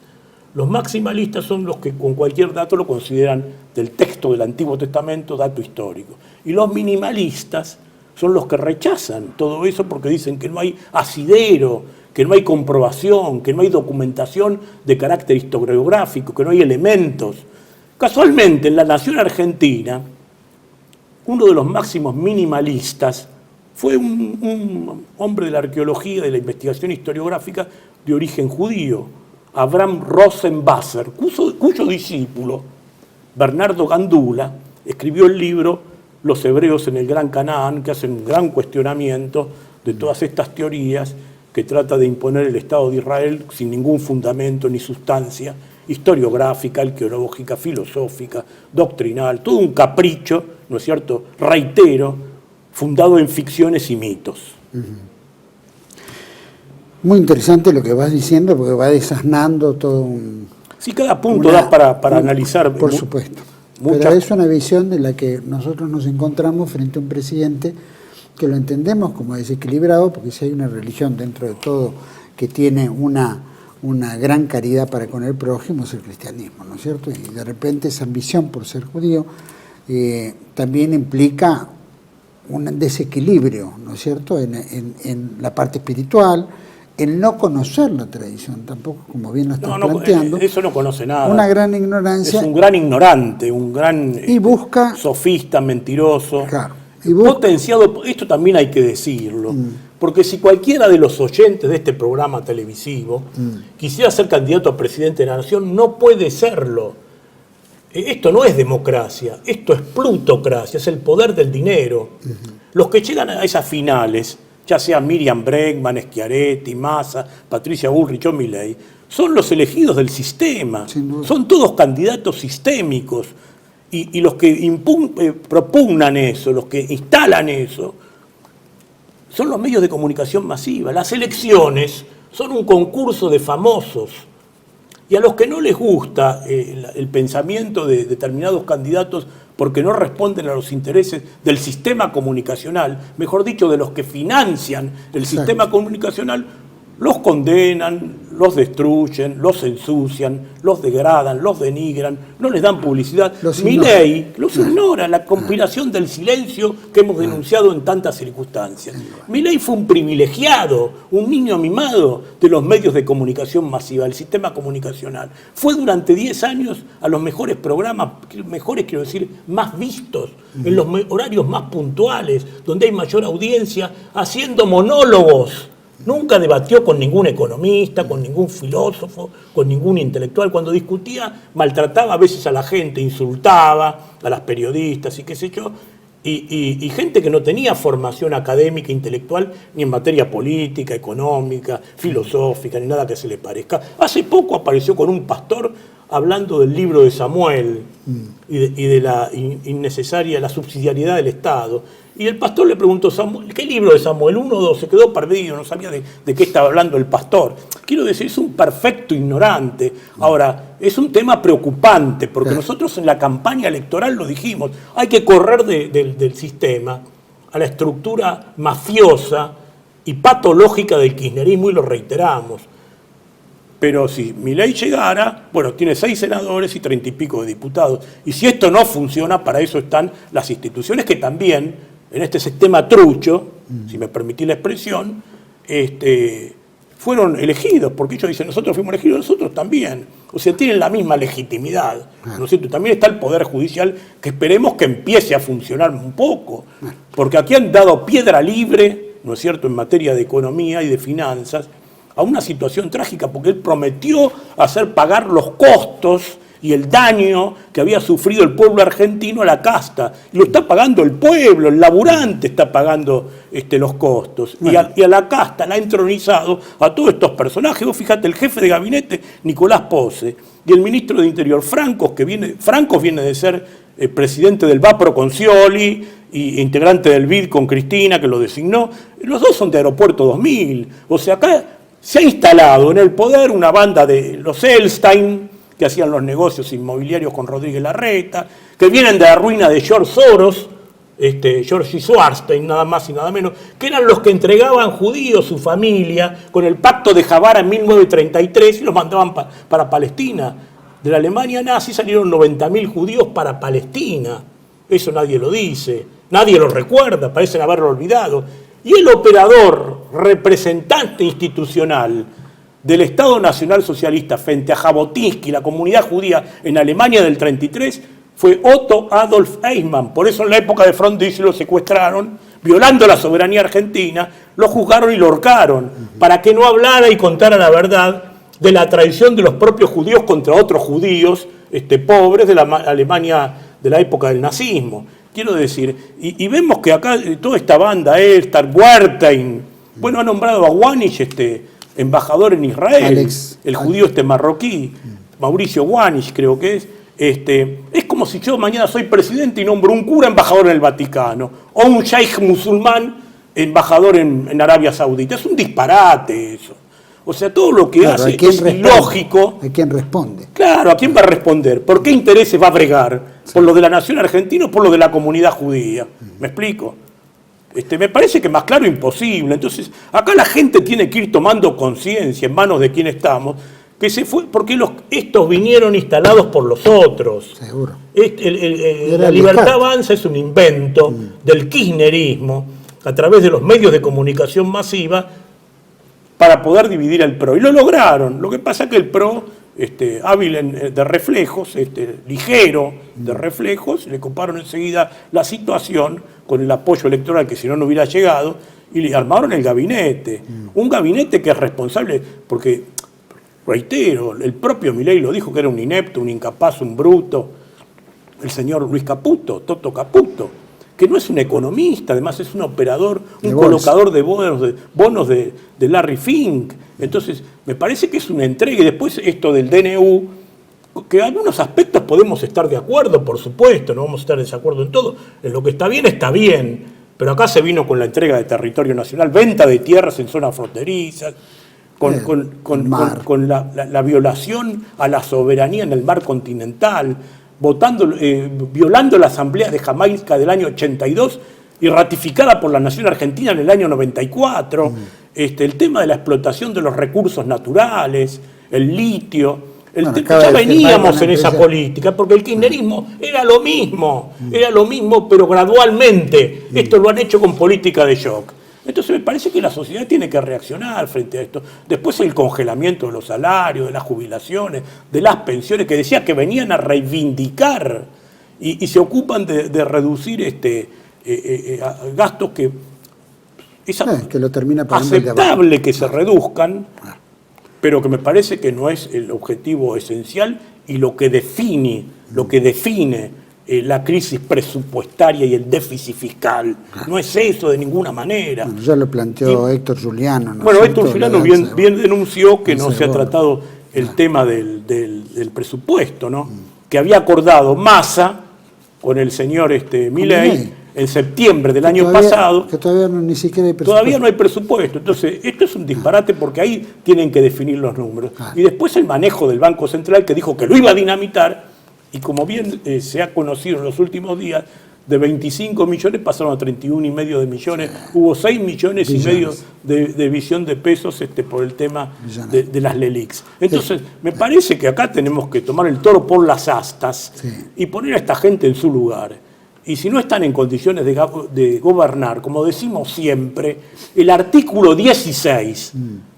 Los maximalistas son los que con cualquier dato lo consideran del texto del Antiguo Testamento dato histórico. Y los minimalistas son los que rechazan todo eso porque dicen que no hay asidero, que no hay comprobación, que no hay documentación de carácter historiográfico, que no hay elementos. Casualmente, en la nación argentina, uno de los máximos minimalistas fue un hombre de la arqueología, de la investigación historiográfica de origen judío, Abraham Rosenwasser, cuyo discípulo, Bernardo Gandula, escribió el libro Los hebreos en el Gran Canaán, que hace un gran cuestionamiento de todas estas teorías que trata de imponer el Estado de Israel sin ningún fundamento ni sustancia historiográfica, arqueológica, filosófica, doctrinal, todo un capricho, ¿no es cierto?, reitero, fundado en ficciones y mitos. Muy interesante lo que vas diciendo, porque va desasnando todo un... Sí, cada punto da para analizar. Por supuesto. Pero es una visión de la que nosotros nos encontramos frente a un presidente que lo entendemos como desequilibrado, porque si hay una religión dentro de todo que tiene una gran caridad para con el prójimo, es el cristianismo, ¿no es cierto? Y de repente esa ambición por ser judío también implica un desequilibrio, ¿no es cierto?, en la parte espiritual, el no conocer la tradición, tampoco, como bien lo están planteando. Eso no conoce nada. Una gran ignorancia. Es un gran ignorante, un gran busca, sofista, mentiroso. Claro. Potenciado, esto también hay que decirlo, porque si cualquiera de los oyentes de este programa televisivo quisiera ser candidato a presidente de la nación, no puede serlo. Esto no es democracia, esto es plutocracia, es el poder del dinero. Los que llegan a esas finales, ya sea Miriam Bregman, Schiaretti, Massa, Patricia Bullrich o Milei, son los elegidos del sistema, son todos candidatos sistémicos. Y los que propugnan eso, los que instalan eso, son los medios de comunicación masiva. Las elecciones son un concurso de famosos. Y a los que no les gusta el pensamiento de determinados candidatos porque no responden a los intereses del sistema comunicacional, mejor dicho, de los que financian el sistema comunicacional, los condenan, los destruyen, los ensucian, los degradan, los denigran, no les dan publicidad. Milei los ignora, la conspiración del silencio que hemos denunciado en tantas circunstancias. Milei fue un privilegiado, un niño mimado de los medios de comunicación masiva, del sistema comunicacional. Fue durante 10 años a los mejores programas, mejores quiero decir, más vistos, en los horarios más puntuales, donde hay mayor audiencia, haciendo monólogos. Nunca debatió con ningún economista, con ningún filósofo, con ningún intelectual. Cuando discutía, maltrataba a veces a la gente, insultaba a las periodistas y qué sé yo, y gente que no tenía formación académica, intelectual, ni en materia política, económica, filosófica, ni nada que se le parezca. Hace poco apareció con un pastor hablando del libro de Samuel y de la innecesaria, la subsidiariedad del Estado. Y el pastor le preguntó, Samuel, ¿qué libro de Samuel? 1 o 2, se quedó perdido, no sabía de qué estaba hablando el pastor. Quiero decir, es un perfecto ignorante. Ahora, es un tema preocupante, porque nosotros en la campaña electoral lo dijimos, hay que correr del sistema a la estructura mafiosa y patológica del kirchnerismo, y lo reiteramos. Pero si Milei llegara, bueno, tiene 6 senadores y 30 y pico de diputados. Y si esto no funciona, para eso están las instituciones que también, en este sistema trucho, si me permitís la expresión, fueron elegidos, porque ellos dicen, nosotros fuimos elegidos, nosotros también. O sea, tienen la misma legitimidad, ¿no es cierto? También está el Poder Judicial, que esperemos que empiece a funcionar un poco, porque aquí han dado piedra libre, ¿no es cierto?, en materia de economía y de finanzas, a una situación trágica, porque él prometió hacer pagar los costos y el daño que había sufrido el pueblo argentino a la casta. Y lo está pagando el pueblo, el laburante está pagando los costos. Bueno. Y a la casta la ha entronizado a todos estos personajes. Vos fíjate, el jefe de gabinete, Nicolás Pose, y el ministro de Interior, Francos viene de ser presidente del Vapro con Scioli, y integrante del BID con Cristina, que lo designó. Los dos son de Aeropuerto 2000. O sea, acá se ha instalado en el poder una banda de los Elstein, que hacían los negocios inmobiliarios con Rodríguez Larreta, que vienen de la ruina de George Soros, George Schwarstein, nada más y nada menos, que eran los que entregaban judíos, su familia, con el pacto de Javara en 1933 y los mandaban para Palestina. De la Alemania nazi salieron 90.000 judíos para Palestina. Eso nadie lo dice, nadie lo recuerda, parecen haberlo olvidado. Y el operador, representante institucional del Estado Nacional Socialista frente a Jabotinsky, la comunidad judía en Alemania del 33, fue Otto Adolf Eichmann. Por eso en la época de Frondizi lo secuestraron, violando la soberanía argentina, lo juzgaron y lo ahorcaron, para que no hablara y contara la verdad de la traición de los propios judíos contra otros judíos pobres de la Alemania de la época del nazismo. Quiero decir, y vemos que acá toda esta banda, Elster, Wertheim, bueno, ha nombrado a Wanich, embajador en Israel, Alex, el judío marroquí, Mauricio Wanich creo que es. Es como si yo mañana soy presidente y nombro un cura embajador en el Vaticano, o un sheikh musulmán embajador en Arabia Saudita. Es un disparate eso. O sea, todo lo que hace es ilógico. ¿A quién responde? Claro, ¿a quién va a responder? ¿Por qué intereses va a bregar? Sí. ¿Por lo de la nación argentina o por lo de la comunidad judía? ¿Me explico? Me parece que más claro imposible. Entonces, acá la gente tiene que ir tomando conciencia en manos de quién estamos, que se fue, porque estos vinieron instalados por los otros. Seguro. La Libertad Avanza es un invento del kirchnerismo a través de los medios de comunicación masiva para poder dividir al PRO. Y lo lograron. Lo que pasa es que el PRO, hábil de reflejos, ligero de reflejos, le coparon enseguida la situación con el apoyo electoral que si no hubiera llegado, y le armaron el gabinete. Un gabinete que es responsable, porque, reitero, el propio Milei lo dijo, que era un inepto, un incapaz, un bruto. El señor Luis Caputo, Toto Caputo, que no es un economista, además es un operador, un colocador de bonos de Larry Fink. Entonces, me parece que es una entrega. Y después esto del DNU, que en algunos aspectos podemos estar de acuerdo, por supuesto, no vamos a estar de desacuerdo en todo. En lo que está bien, pero acá se vino con la entrega de territorio nacional, venta de tierras en zonas fronterizas, con la violación a la soberanía en el mar continental, violando la Asamblea de Jamaica del año 82 y ratificada por la Nación Argentina en el año 94, el tema de la explotación de los recursos naturales, el litio. Ya veníamos en esa política, porque el kirchnerismo era lo mismo, pero gradualmente. Esto lo han hecho con política de shock. Entonces me parece que la sociedad tiene que reaccionar frente a esto. Después el congelamiento de los salarios, de las jubilaciones, de las pensiones, que decía que venían a reivindicar y se ocupan de reducir gastos que es que lo termina aceptable que se reduzcan, pero que me parece que no es el objetivo esencial y lo que define la crisis presupuestaria y el déficit fiscal. No es eso de ninguna manera. Bueno, ya lo planteó Héctor Juliano. Héctor Juliano bien denunció que no se ha tratado el tema del presupuesto, ¿no? Que había acordado Massa con el señor Milei en septiembre del año pasado. Que todavía ni siquiera hay presupuesto. Todavía no hay presupuesto. Entonces, esto es un disparate porque ahí tienen que definir los números. Y después el manejo del Banco Central, que dijo que lo iba a dinamitar, y como bien se ha conocido en los últimos días, de 25 millones pasaron a 31,5 de millones. Hubo 6 millones y medio de visión de pesos por el tema de las LELIQs. Entonces, me parece que acá tenemos que tomar el toro por las astas y poner a esta gente en su lugar. Y si no están en condiciones de gobernar, como decimos siempre, el artículo 16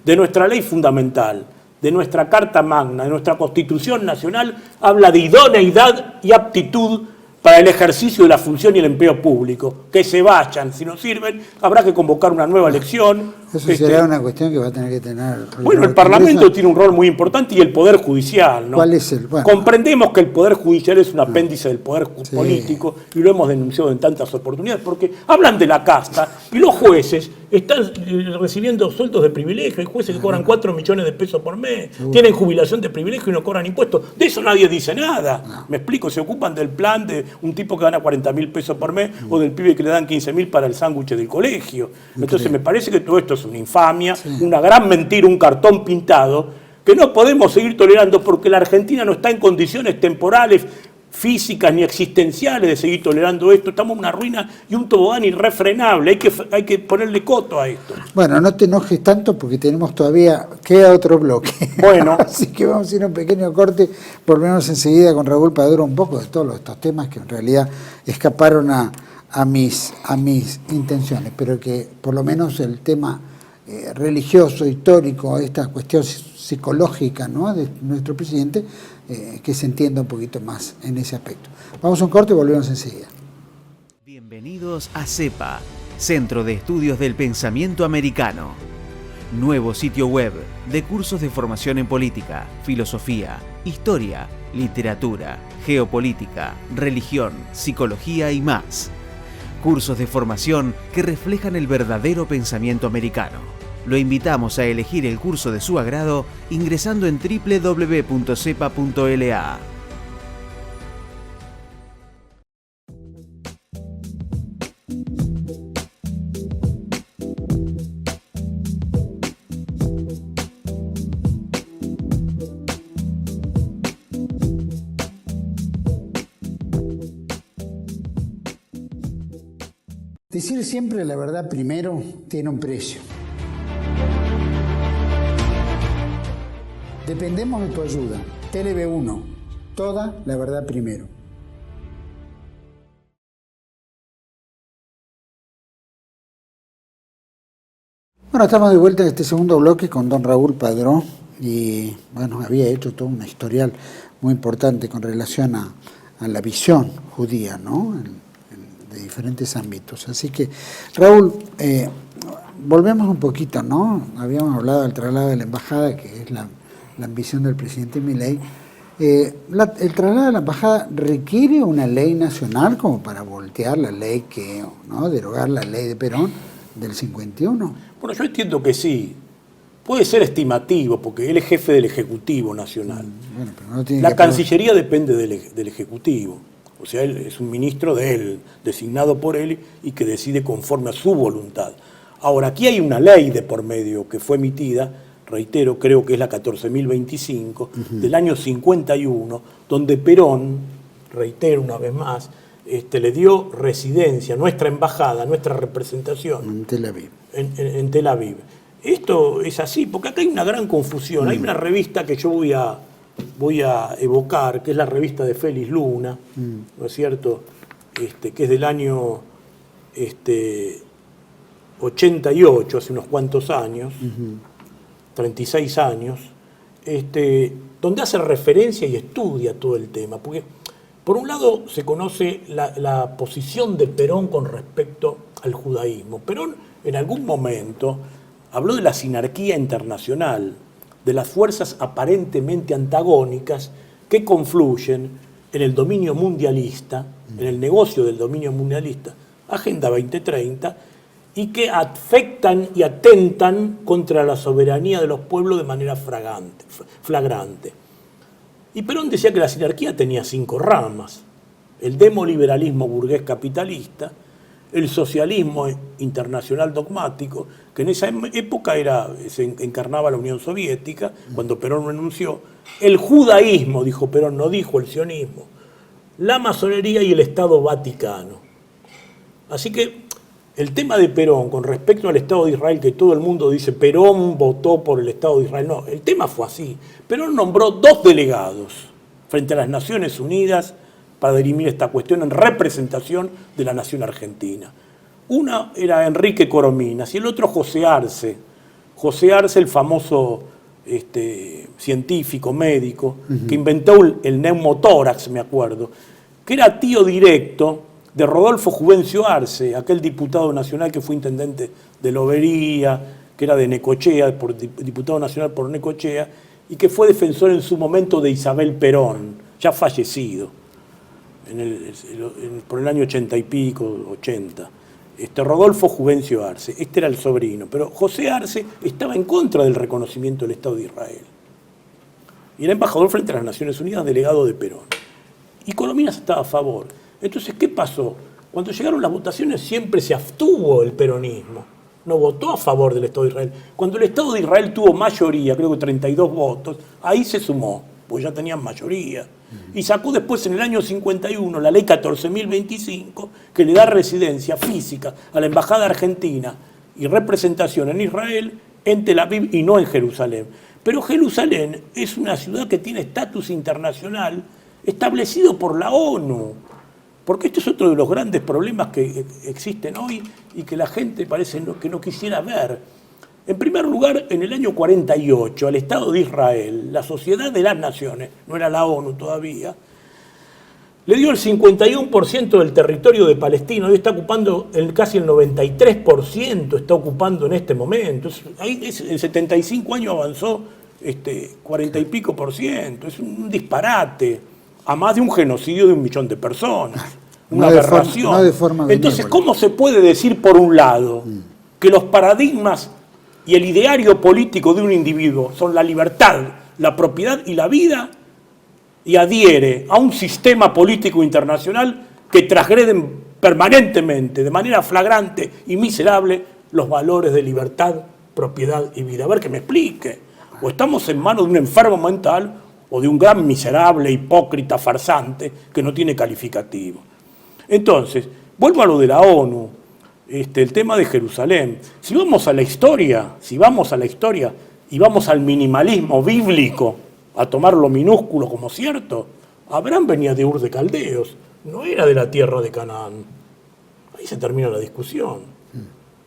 de nuestra ley fundamental, de nuestra Carta Magna, de nuestra Constitución Nacional, habla de idoneidad y aptitud para el ejercicio de la función y el empleo público. Que se vayan, si no sirven, habrá que convocar una nueva elección. Eso será una cuestión que va a tener que tener... Bueno, el Parlamento tiene un rol muy importante y el Poder Judicial, ¿no? ¿Cuál es el...? Bueno, comprendemos que el Poder Judicial es un apéndice del Poder político y lo hemos denunciado en tantas oportunidades, porque hablan de la casta y los jueces están recibiendo sueldos de privilegio. Hay jueces que cobran 4 millones de pesos por mes, tienen jubilación de privilegio y no cobran impuestos. De eso nadie dice nada. Me explico, se ocupan del plan de un tipo que gana 40.000 pesos por mes o del pibe que le dan 15.000 para el sándwich del colegio. Entonces me parece que todo esto es una infamia, una gran mentira, un cartón pintado, que no podemos seguir tolerando porque la Argentina no está en condiciones temporales, físicas ni existenciales de seguir tolerando esto. Estamos en una ruina y un tobogán irrefrenable. Hay que ponerle coto a esto. Bueno, no te enojes tanto porque queda otro bloque. Bueno. Así que vamos a ir a un pequeño corte. Volvemos enseguida con Raúl Padrón un poco de todos estos temas que en realidad escaparon a mis intenciones, pero que por lo menos el tema religioso, histórico, esta cuestión psicológica, ¿no?, de nuestro presidente, que se entienda un poquito más en ese aspecto. Vamos a un corte y volvemos enseguida. Bienvenidos a CEPA, Centro de Estudios del Pensamiento Americano. Nuevo sitio web de cursos de formación en política, filosofía, historia, literatura, geopolítica, religión, psicología y más. Cursos de formación que reflejan el verdadero pensamiento americano. Lo invitamos a elegir el curso de su agrado ingresando en www.cepa.la. Decir siempre la verdad primero tiene un precio. Dependemos de tu ayuda. TLB1, toda la verdad primero. Bueno, estamos de vuelta en este segundo bloque con don Raúl Padrón y bueno, había hecho todo un historial muy importante con relación a la visión judía, ¿no?, de diferentes ámbitos. Así que, Raúl, volvemos un poquito, ¿no? Habíamos hablado del traslado de la embajada, que es la ambición del presidente Milei. ¿El traslado de la embajada requiere una ley nacional como para voltear la ley derogar la ley de Perón del 51? Bueno, yo entiendo que sí, puede ser estimativo, porque él es jefe del Ejecutivo Nacional. Bueno, pero no tiene La que Cancillería depende del Ejecutivo. O sea, él es un ministro de él, designado por él y que decide conforme a su voluntad. Ahora, aquí hay una ley de por medio que fue emitida, reitero, creo que es la 14.025, del año 51, donde Perón, reitero una vez más, le dio residencia, nuestra embajada, nuestra representación En Tel Aviv. En Tel Aviv. Esto es así, porque acá hay una gran confusión. Hay una revista que yo voy a evocar, que es la revista de Félix Luna, ¿no es cierto? Que es del año 88, hace unos cuantos años, 36 años, donde hace referencia y estudia todo el tema. Porque, por un lado, se conoce la posición de Perón con respecto al judaísmo. Perón, en algún momento, habló de la sinarquía internacional, de las fuerzas aparentemente antagónicas que confluyen en el dominio mundialista, en el negocio del dominio mundialista, Agenda 2030, y que afectan y atentan contra la soberanía de los pueblos de manera flagrante. Y Perón decía que la sinarquía tenía 5 ramas: el demoliberalismo burgués capitalista, el socialismo internacional dogmático, que en esa época se encarnaba la Unión Soviética, cuando Perón renunció, el judaísmo, dijo Perón, no dijo el sionismo, la masonería y el Estado Vaticano. Así que el tema de Perón con respecto al Estado de Israel, que todo el mundo dice Perón votó por el Estado de Israel, no, el tema fue así. Perón nombró 2 delegados frente a las Naciones Unidas para dirimir esta cuestión en representación de la nación argentina. Una era Enrique Corominas y el otro José Arce. José Arce, el famoso científico, médico, que inventó el neumotórax, me acuerdo, que era tío directo de Rodolfo Juvencio Arce, aquel diputado nacional que fue intendente de Lobería, que era de Necochea, diputado nacional por Necochea, y que fue defensor en su momento de Isabel Perón, ya fallecido, por el año 80 y pico, 80. Rodolfo Juvencio Arce, era el sobrino, pero José Arce estaba en contra del reconocimiento del Estado de Israel. Y era embajador frente a las Naciones Unidas, delegado de Perón. Y Corominas estaba a favor. Entonces, ¿qué pasó? Cuando llegaron las votaciones siempre se abstuvo el peronismo. No votó a favor del Estado de Israel. Cuando el Estado de Israel tuvo mayoría, creo que 32 votos, ahí se sumó, porque ya tenían mayoría. Y sacó después, en el año 51, la ley 14.025, que le da residencia física a la Embajada Argentina y representación en Israel, en Tel Aviv y no en Jerusalén. Pero Jerusalén es una ciudad que tiene estatus internacional establecido por la ONU. Porque este es otro de los grandes problemas que existen hoy y que la gente parece que no quisiera ver. En primer lugar, en el año 48, al Estado de Israel, la Sociedad de las Naciones, no era la ONU todavía, le dio el 51% del territorio de Palestina. Hoy está ocupando casi el 93%, está ocupando en este momento. Ahí en 75 años avanzó 40 y pico %. Es un disparate, a más de un genocidio de 1 millón de personas. Una aberración. No de forma Entonces, ¿cómo se puede decir, por un lado, que los paradigmas y el ideario político de un individuo son la libertad, la propiedad y la vida, y adhiere a un sistema político internacional que transgreden permanentemente, de manera flagrante y miserable, los valores de libertad, propiedad y vida? A ver, que me explique. O estamos en manos de un enfermo mental o de un gran miserable, hipócrita, farsante, que no tiene calificativo. Entonces, vuelvo a lo de la ONU, el tema de Jerusalén. Si vamos a la historia y vamos al minimalismo bíblico, a tomar lo minúsculo como cierto, Abraham venía de Ur de Caldeos, no era de la tierra de Canaán. Ahí se termina la discusión.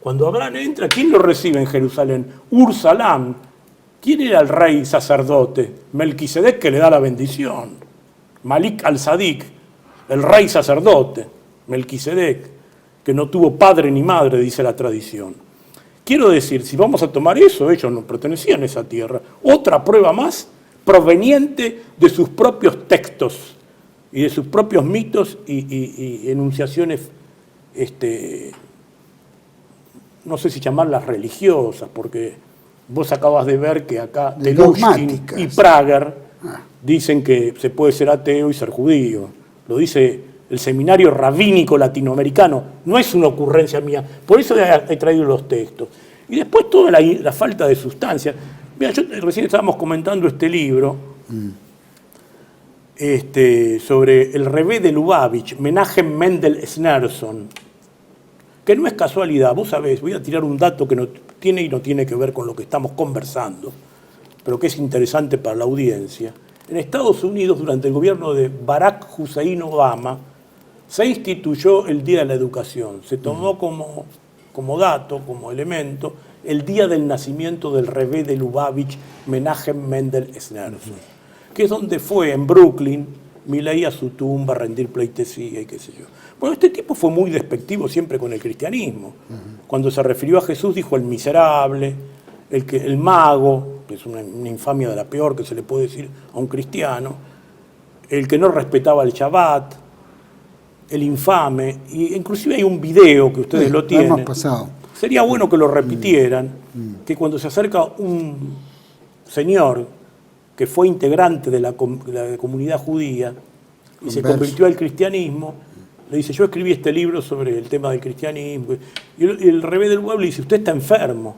Cuando Abraham entra, ¿quién lo recibe en Jerusalén? Ur-Salam. ¿Quién era el rey sacerdote? Melquisedec, que le da la bendición. Malik al-Sadik, el rey sacerdote. Melquisedec, que no tuvo padre ni madre, dice la tradición. Quiero decir, si vamos a tomar eso, ellos no pertenecían a esa tierra. Otra prueba más proveniente de sus propios textos y de sus propios mitos y enunciaciones, no sé si llamarlas religiosas, porque vos acabas de ver que acá Telushkin y Prager dicen que se puede ser ateo y ser judío. Lo dice el Seminario Rabínico Latinoamericano. No es una ocurrencia mía. Por eso he traído los textos. Y después toda la falta de sustancia. Mira, recién estábamos comentando este libro sobre el Rebbe de Lubavitch, Menachem Mendel Schneerson, que no es casualidad. Vos sabés, voy a tirar un dato que no tiene que ver con lo que estamos conversando, pero que es interesante para la audiencia. En Estados Unidos, durante el gobierno de Barack Hussein Obama, se instituyó el Día de la Educación. Se tomó como dato, como elemento, el día del nacimiento del Rebbe de Lubavitch, Menachem Mendel Schneerson, que es donde fue, en Brooklyn, Milei a su tumba a rendir pleitesía y qué sé yo. Bueno, este tipo fue muy despectivo siempre con el cristianismo. Cuando se refirió a Jesús dijo el miserable, el mago, que es una infamia de la peor que se le puede decir a un cristiano, el que no respetaba el Shabbat, el infame, y inclusive hay un video que ustedes lo tienen. Lo hemos pasado. Sería bueno que lo repitieran, que cuando se acerca un señor que fue integrante de la comunidad judía y se convirtió al cristianismo, le dice, yo escribí este libro sobre el tema del cristianismo, y el Rebbe del pueblo le dice, usted está enfermo,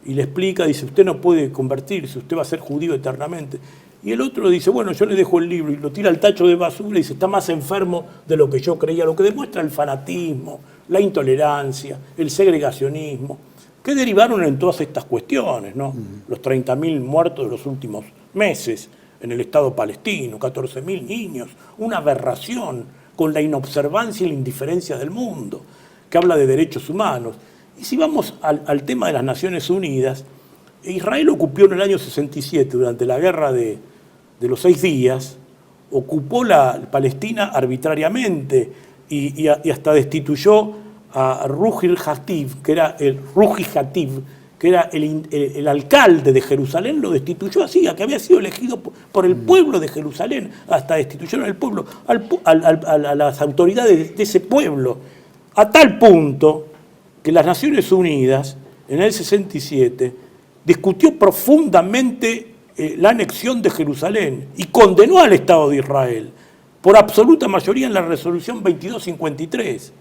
y le explica, dice, usted no puede convertirse, usted va a ser judío eternamente. Y el otro dice, bueno, yo le dejo el libro, y lo tira al tacho de basura y dice, está más enfermo de lo que yo creía, lo que demuestra el fanatismo, la intolerancia, el segregacionismo, que derivaron en todas estas cuestiones, ¿no? Los 30.000 muertos de los últimos meses en el Estado palestino, 14.000 niños, una aberración con la inobservancia y la indiferencia del mundo, que habla de derechos humanos. Y si vamos al tema de las Naciones Unidas, Israel ocupó en el año 67, durante la guerra de los 6 días, ocupó la Palestina arbitrariamente y hasta destituyó a Ruhi Hativ, que era el alcalde de Jerusalén, lo destituyó así, a que había sido elegido por el pueblo de Jerusalén, hasta destituyeron al pueblo, a las autoridades de ese pueblo, a tal punto que las Naciones Unidas, en el 67, discutió profundamente la anexión de Jerusalén y condenó al Estado de Israel, por absoluta mayoría en la resolución 2253.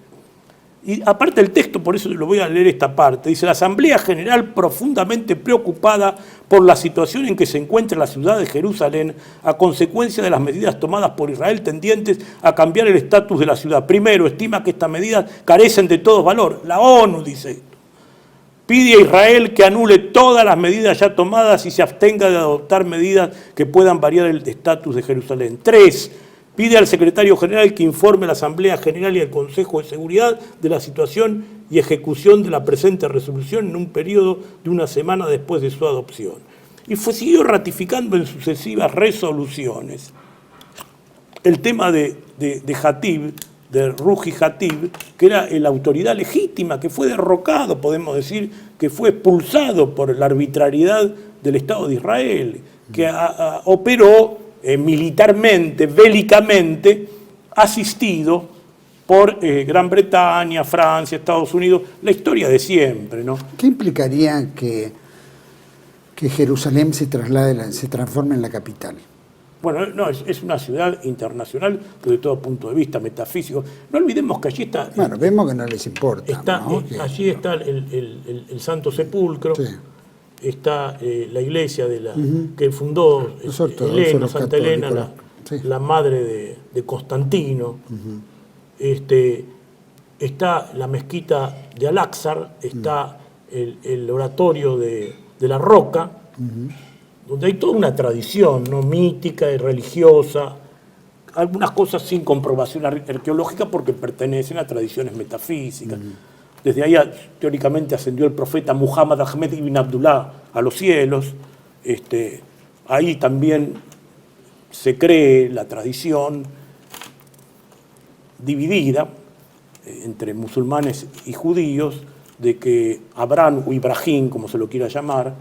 Y aparte el texto, por eso lo voy a leer esta parte, dice, la Asamblea General profundamente preocupada por la situación en que se encuentra la ciudad de Jerusalén a consecuencia de las medidas tomadas por Israel tendientes a cambiar el estatus de la ciudad. Primero, estima que estas medidas carecen de todo valor. La ONU dice esto. Pide a Israel que anule todas las medidas ya tomadas y se abstenga de adoptar medidas que puedan variar el estatus de Jerusalén. 3. Pide al secretario general que informe a la Asamblea General y al Consejo de Seguridad de la situación y ejecución de la presente resolución en un periodo de una semana después de su adopción. Y siguió ratificando en sucesivas resoluciones el tema de Hativ, de Ruhi Hativ, que era la autoridad legítima, que fue derrocado, podemos decir, que fue expulsado por la arbitrariedad del Estado de Israel, que operó militarmente, bélicamente, asistido por Gran Bretaña, Francia, Estados Unidos, la historia de siempre, ¿no? ¿Qué implicaría que Jerusalén se transforme en la capital? Bueno, no, es una ciudad internacional desde todo punto de vista metafísico. No olvidemos que allí está... Bueno, vemos que no les importa. ¿no? Allí está el Santo Sepulcro, sí. Está la iglesia que fundó Elena, Santa Elena, la madre de Constantino. Está la mezquita de Al-Aqsa, está el oratorio de la Roca, donde hay toda una tradición, ¿no?, mítica y religiosa, algunas cosas sin comprobación arqueológica porque pertenecen a tradiciones metafísicas. Desde ahí teóricamente ascendió el profeta Muhammad Ahmed ibn Abdullah a los cielos. Ahí también se cree la tradición dividida entre musulmanes y judíos de que Abraham o Ibrahim, como se lo quiera llamar,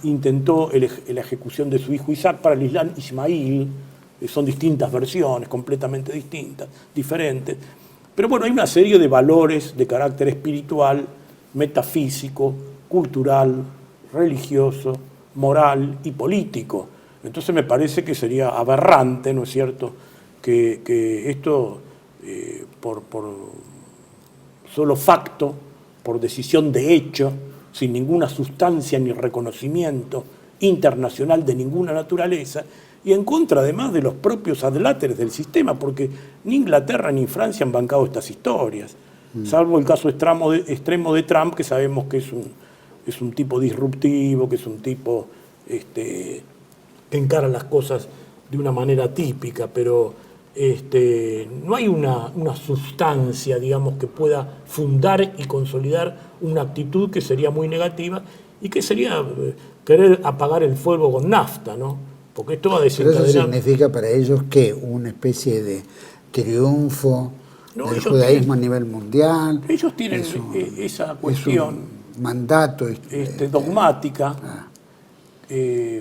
intentó la ejecución de su hijo Isaac. Para el Islam, Ismail. Son distintas versiones, completamente distintas, diferentes. Pero bueno, hay una serie de valores de carácter espiritual, metafísico, cultural, religioso, moral y político. Entonces me parece que sería aberrante, ¿no es cierto?, que esto, por solo facto, por decisión de hecho, sin ninguna sustancia ni reconocimiento internacional de ninguna naturaleza, y en contra además de los propios adláteres del sistema, porque ni Inglaterra ni Francia han bancado estas historias, salvo el caso extremo de Trump, que sabemos que es un tipo disruptivo, que es un tipo que encara las cosas de una manera típica, pero no hay una sustancia, digamos, que pueda fundar y consolidar una actitud que sería muy negativa y que sería querer apagar el fuego con nafta, ¿no? Porque esto va a desencadenar... Pero eso significa para ellos que una especie de triunfo del judaísmo a nivel mundial. Ellos tienen esa cuestión, es un mandato dogmática,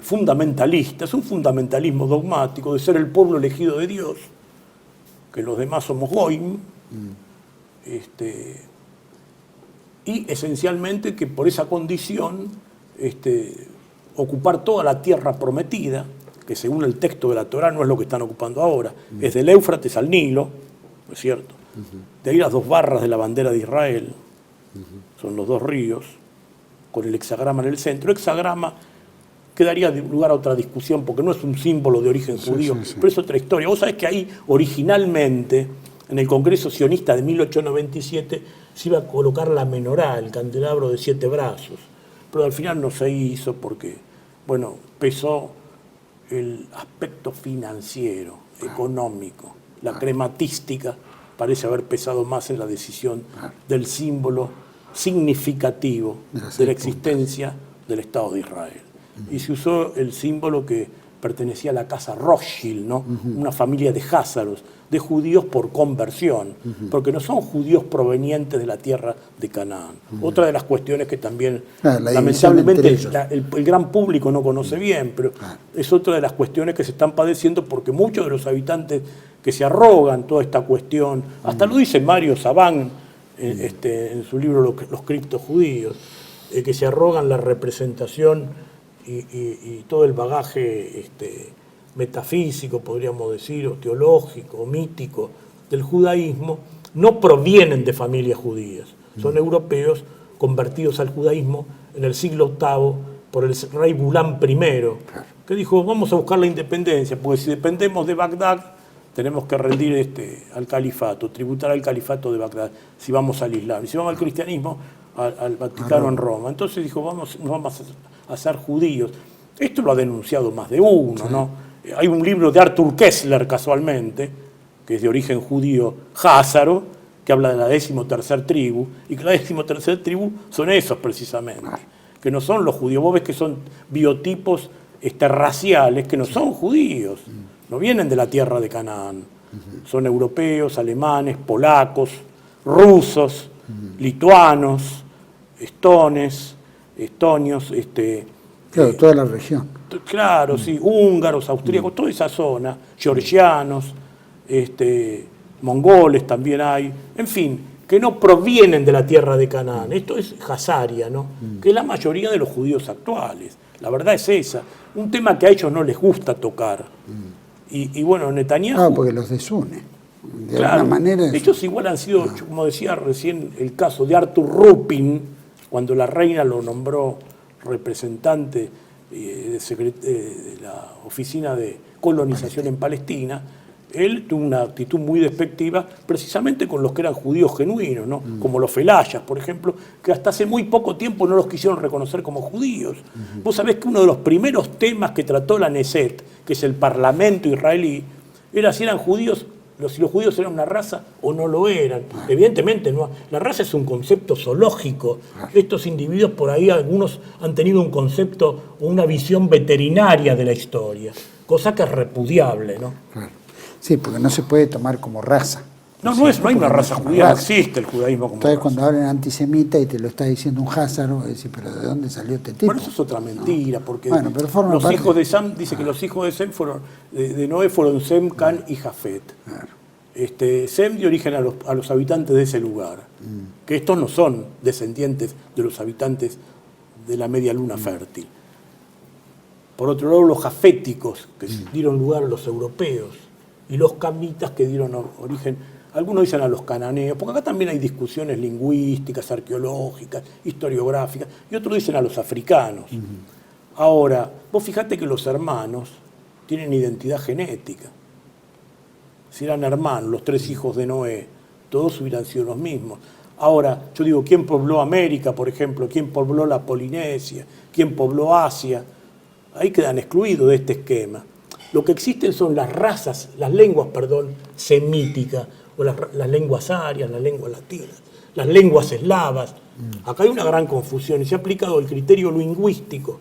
fundamentalista, es un fundamentalismo dogmático de ser el pueblo elegido de Dios, que los demás somos goim, y esencialmente que por esa condición ocupar toda la tierra prometida, que según el texto de la Torá no es lo que están ocupando ahora, es del Éufrates al Nilo, ¿no es cierto? De ahí las 2 barras de la bandera de Israel, son los 2 ríos, con el hexagrama en el centro. Hexagrama que daría lugar a otra discusión, porque no es un símbolo de origen judío, pero es otra historia. Vos sabés que ahí originalmente, en el Congreso Sionista de 1897, se iba a colocar la menorá, el candelabro de 7 brazos, pero al final no se hizo porque, bueno, pesó el aspecto financiero, económico, la crematística parece haber pesado más en la decisión del símbolo significativo de la existencia del Estado de Israel. Y se usó el símbolo que pertenecía a la casa Rothschild, ¿no? Una familia de házaros, de judíos por conversión, porque no son judíos provenientes de la tierra de Canaán. Otra de las cuestiones que también, lamentablemente, el gran público no conoce bien, pero es otra de las cuestiones que se están padeciendo porque muchos de los habitantes que se arrogan toda esta cuestión, hasta lo dice Mario Sabán en su libro Los criptos judíos, que se arrogan la representación y todo el bagaje metafísico, podríamos decir, o teológico, o mítico del judaísmo, no provienen de familias judías. Son europeos convertidos al judaísmo en el siglo VIII por el rey Bulán I, que dijo, vamos a buscar la independencia, porque si dependemos de Bagdad, tenemos que rendir al califato, tributar al califato de Bagdad, si vamos al Islam. Y si vamos al cristianismo, al Vaticano en Roma. Entonces dijo, nos vamos a ser judíos. Esto lo ha denunciado más de uno, ¿no? Hay un libro de Arthur Kessler, casualmente, que es de origen judío házaro, que habla de la 13ª tribu, y que la 13ª tribu son esos precisamente, que no son los judíos. Vos ves que son biotipos raciales, que no son judíos, no vienen de la tierra de Canaán, son europeos, alemanes, polacos, rusos, lituanos, estonios, claro, toda la región. Claro, sí, húngaros, austríacos, toda esa zona, georgianos, mongoles también hay, en fin, que no provienen de la tierra de Canaán. Esto es Hazaria, ¿no? Que es la mayoría de los judíos actuales. La verdad es esa. Un tema que a ellos no les gusta tocar. Y bueno, Netanyahu... porque los desune. De claro, alguna manera... ellos igual han sido, como decía recién, el caso de Arthur Rupin, cuando la reina lo nombró representante de la Oficina de Colonización en Palestina. Él tuvo una actitud muy despectiva precisamente con los que eran judíos genuinos, ¿no? Como los felayas, por ejemplo, que hasta hace muy poco tiempo no los quisieron reconocer como judíos. Vos sabés que uno de los primeros temas que trató la Knesset, que es el parlamento israelí, era si eran judíos, si los judíos eran una raza o no lo eran. Evidentemente no. La raza es un concepto zoológico. Estos individuos por ahí, algunos han tenido un concepto o una visión veterinaria de la historia, cosa que es repudiable, ¿no? Sí, porque no se puede tomar como raza. No hay una raza judía, no existe el judaísmo como Entonces, raza. cuando hablan antisemita y te lo está diciendo un házaro, decís, pero ¿de dónde salió este tipo? Bueno, eso es otra mentira, porque pero los hijos de Sam, dice que los hijos de Sem de Noé fueron Sem, Can y Jafet. Claro. Sem dio origen a los habitantes de ese lugar, que estos no son descendientes de los habitantes de la media luna fértil. Por otro lado, los jaféticos, que dieron lugar a los europeos, y los camitas, que dieron origen, algunos dicen a los cananeos, porque acá también hay discusiones lingüísticas, arqueológicas, historiográficas, y otros dicen a los africanos. Ahora, vos fijate que los hermanos tienen identidad genética. Si eran hermanos, los 3 hijos de Noé, todos hubieran sido los mismos. Ahora, yo digo, ¿quién pobló América, por ejemplo? ¿Quién pobló la Polinesia? ¿Quién pobló Asia? Ahí quedan excluidos de este esquema. Lo que existen son las razas, las lenguas, semíticas, o las lenguas arias, las lenguas latinas, las lenguas eslavas. Acá hay una gran confusión y se ha aplicado el criterio lingüístico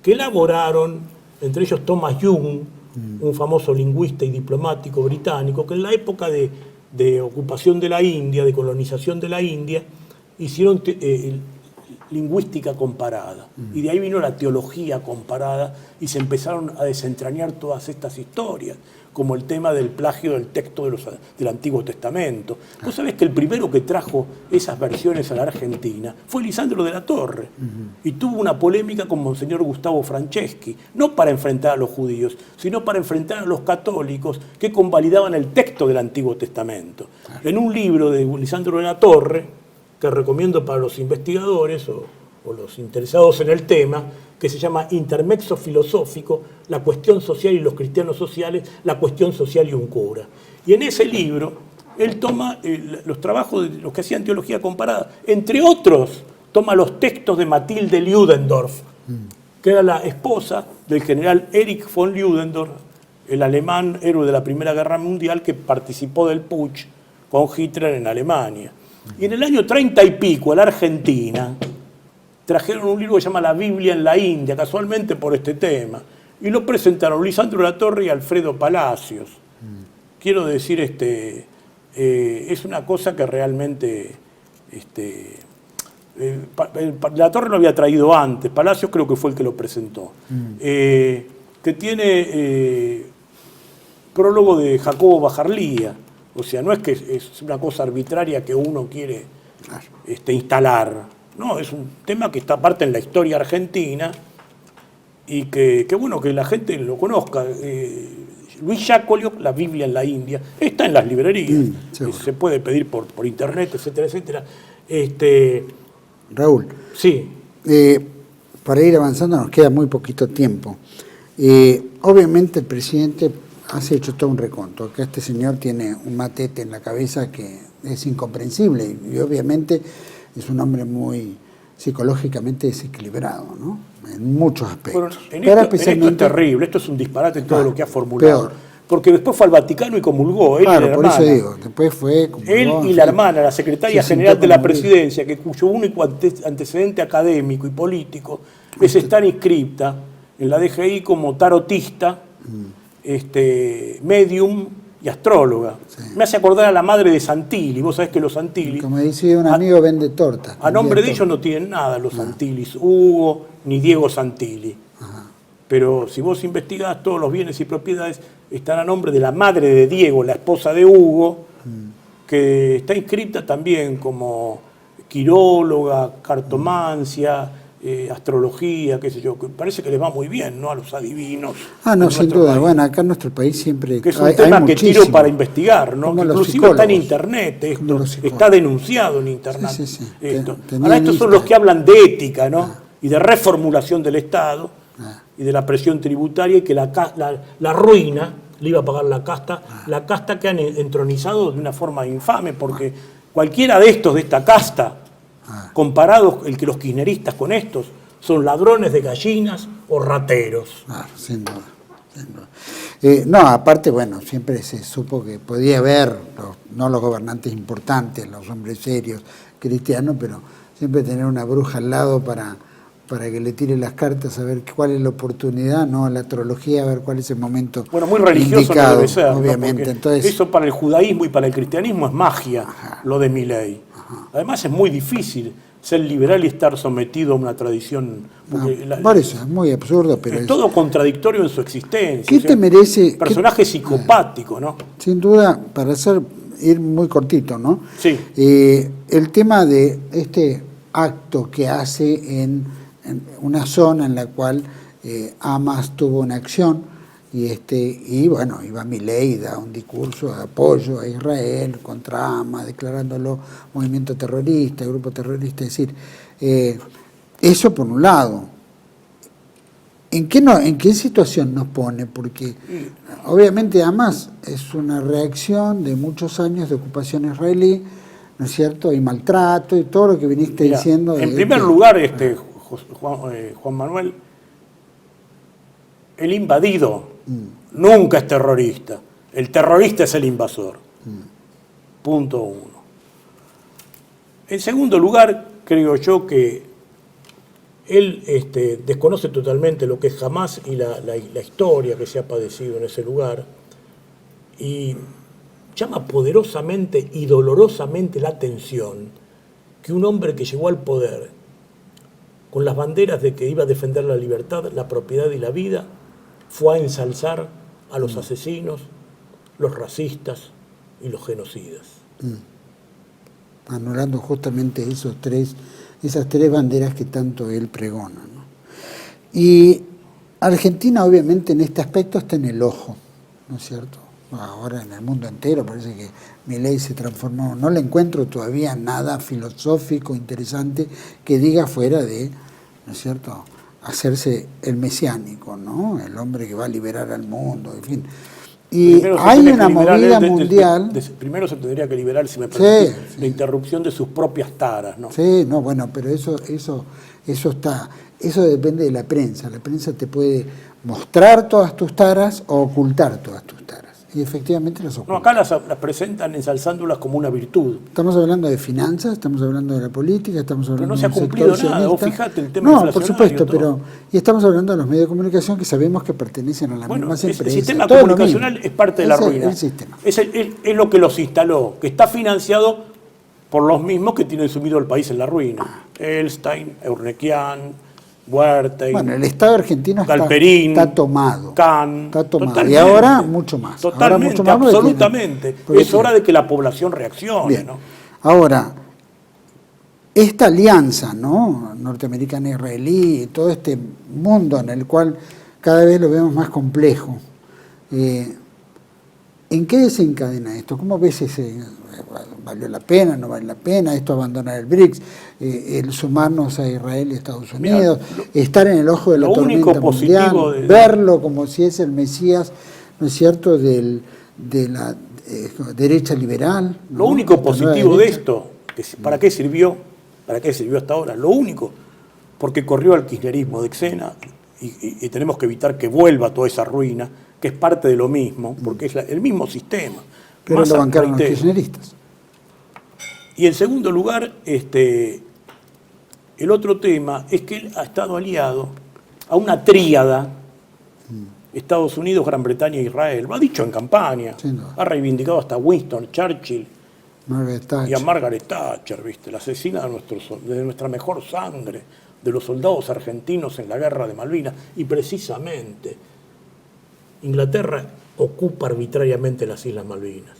que elaboraron, entre ellos Thomas Young, un famoso lingüista y diplomático británico, que en la época de ocupación de la India, de colonización de la India, hicieron lingüística comparada. Y de ahí vino la teología comparada y se empezaron a desentrañar todas estas historias, como el tema del plagio del texto del Antiguo Testamento. Vos sabés que el primero que trajo esas versiones a la Argentina fue Lisandro de la Torre, y tuvo una polémica con Monseñor Gustavo Franceschi, no para enfrentar a los judíos, sino para enfrentar a los católicos que convalidaban el texto del Antiguo Testamento. En un libro de Lisandro de la Torre, que recomiendo para los investigadores o los interesados en el tema, que se llama Intermezzo Filosófico, la cuestión social y los cristianos sociales, la cuestión social y un cura. Y en ese libro, él toma los trabajos de los que hacían teología comparada. Entre otros, toma los textos de Matilde Ludendorff, que era la esposa del general Erich von Ludendorff, el alemán héroe de la Primera Guerra Mundial que participó del putsch con Hitler en Alemania. Y en el año 30 y pico, a la Argentina, trajeron un libro que se llama La Biblia en la India, casualmente por este tema, y lo presentaron Lisandro de la Torre y Alfredo Palacios. Quiero decir, es una cosa que realmente la Torre lo había traído antes, Palacios creo que fue el que lo presentó, que tiene prólogo de Jacobo Bajarlía. O sea, no es que es una cosa arbitraria que uno quiere instalar. No, es un tema que está aparte en la historia argentina y que bueno que la gente lo conozca. Luis Yakovlev, La Biblia en la India, está en las librerías. Se puede pedir por internet, etcétera, etcétera. Raúl. Sí. Para ir avanzando nos queda muy poquito tiempo. Obviamente el presidente ha hecho todo un reconto. Acá este señor tiene un matete en la cabeza que es incomprensible y obviamente es un hombre muy psicológicamente desequilibrado, ¿no? En muchos aspectos. Bueno, esto es terrible, esto es un disparate todo lo que ha formulado. Peor. Porque después fue al Vaticano y comulgó, él y la hermana. Por eso digo, después fue comulgó, él y la hermana, la secretaria general de la presidencia, cuyo único antecedente académico y político es estar inscripta en la DGI como tarotista, medium y astróloga. Sí. Me hace acordar a la madre de Santilli. Vos sabés que los Santilli... Como dice un amigo, vende torta. A nombre de ellos no tienen nada los Santillis, Hugo ni Diego Santilli. Pero si vos investigás, todos los bienes y propiedades están a nombre de la madre de Diego, la esposa de Hugo, que está inscrita también como quiróloga, cartomancia, astrología, qué sé yo, que parece que les va muy bien, ¿no? A los adivinos. No, sin duda. País. Bueno, acá en nuestro país siempre que es un tema que tiro para investigar, ¿no? Que inclusive está en internet esto, está denunciado en internet. Sí. Esto. Ahora estos son los que hablan de ética, ¿no? Y de reformulación del Estado y de la presión tributaria y que la ruina le iba a pagar la casta que han entronizado de una forma infame, porque cualquiera de estos, de esta casta, comparados el que los kirchneristas con estos, son ladrones de gallinas o rateros. Sin duda. No, aparte, bueno, siempre se supo que podía haber, no los gobernantes importantes, los hombres serios, cristianos, pero siempre tener una bruja al lado para que le tire las cartas, a ver cuál es la oportunidad, ¿no? La astrología, a ver cuál es el momento. Bueno, muy religioso indicado, no debe ser, obviamente. ¿no? Entonces, eso para el judaísmo y para el cristianismo es magia, lo de Milei. Además es muy difícil ser liberal y estar sometido a una tradición. Por eso, es muy absurdo, pero es todo contradictorio en su existencia. ¿Qué te merece? Personaje psicopático, ¿no? Sin duda, para ir muy cortito, ¿no? Sí. El tema de este acto que hace en una zona en la cual Hamas tuvo una acción y bueno, iba Milei, da un discurso de apoyo a Israel contra Hamas, declarándolo movimiento terrorista, grupo terrorista. Es decir, eso por un lado. ¿En qué situación nos pone? Porque obviamente Hamas es una reacción de muchos años de ocupación israelí, ¿no es cierto? Y maltrato y todo lo que viniste diciendo. En primer lugar, Juan Manuel, el invadido nunca es terrorista. El terrorista es el invasor. Punto uno. En segundo lugar, creo yo que él desconoce totalmente lo que es Hamas y la historia que se ha padecido en ese lugar, y llama poderosamente y dolorosamente la atención que un hombre que llegó al poder con las banderas de que iba a defender la libertad, la propiedad y la vida, fue a ensalzar a los asesinos, los racistas y los genocidas. Anulando justamente esas tres banderas que tanto él pregona, ¿no? Y Argentina obviamente en este aspecto está en el ojo, ¿no es cierto? Ahora en el mundo entero parece que Milei se transformó, no le encuentro todavía nada filosófico, interesante, que diga fuera de, ¿no es cierto?, hacerse el mesiánico, ¿no? El hombre que va a liberar al mundo, en fin. Y hay una movida mundial. Primero se tendría que liberar, si me permite, la interrupción de sus propias taras, ¿no? Sí, no, bueno, pero eso depende de la prensa. La prensa te puede mostrar todas tus taras o ocultar todas tus taras. Y efectivamente las ocultan. No, acá las presentan ensalzándolas como una virtud. Estamos hablando de finanzas, estamos hablando de la política, estamos hablando de un sector sionista. Pero no se ha cumplido nada, vos fijate el tema inflacionario. No, por supuesto, y estamos hablando de los medios de comunicación que sabemos que pertenecen a las mismas empresas. El sistema comunicacional es parte de la ruina. El sistema. Es lo que los instaló, que está financiado por los mismos que tienen sumido al país en la ruina. Elstein, Eurnequian, Huerta, bueno, el Estado argentino Galperín, está tomado. Está tomado. Y ahora mucho más. Totalmente, ahora mucho más absolutamente. Es hora de que la población reaccione. Bien. ¿No? Ahora, esta alianza, ¿no?, norteamericana-israelí, todo este mundo en el cual cada vez lo vemos más complejo, ¿en qué desencadena esto? ¿Cómo ves ¿valió la pena, no vale la pena? ¿Esto abandonar el BRICS? ¿El sumarnos a Israel y Estados Unidos? ¿Estar en el ojo de la tormenta mundial? ¿Verlo como si es el Mesías, ¿no es cierto?, de la derecha liberal, ¿no? Lo único positivo de esto, ¿para qué sirvió? ¿Para qué sirvió hasta ahora? Lo único, porque corrió al kirchnerismo de Xena y tenemos que evitar que vuelva toda esa ruina, que es parte de lo mismo, porque es el mismo sistema. Pero lo bancaron los kirchneristas. Y en segundo lugar, el otro tema es que él ha estado aliado a una tríada, Estados Unidos, Gran Bretaña e Israel. Lo ha dicho en campaña, ha reivindicado hasta Winston Churchill y a Margaret Thatcher, ¿viste? La asesina de nuestra mejor sangre, de los soldados argentinos en la guerra de Malvinas. Y precisamente Inglaterra ocupa arbitrariamente las Islas Malvinas.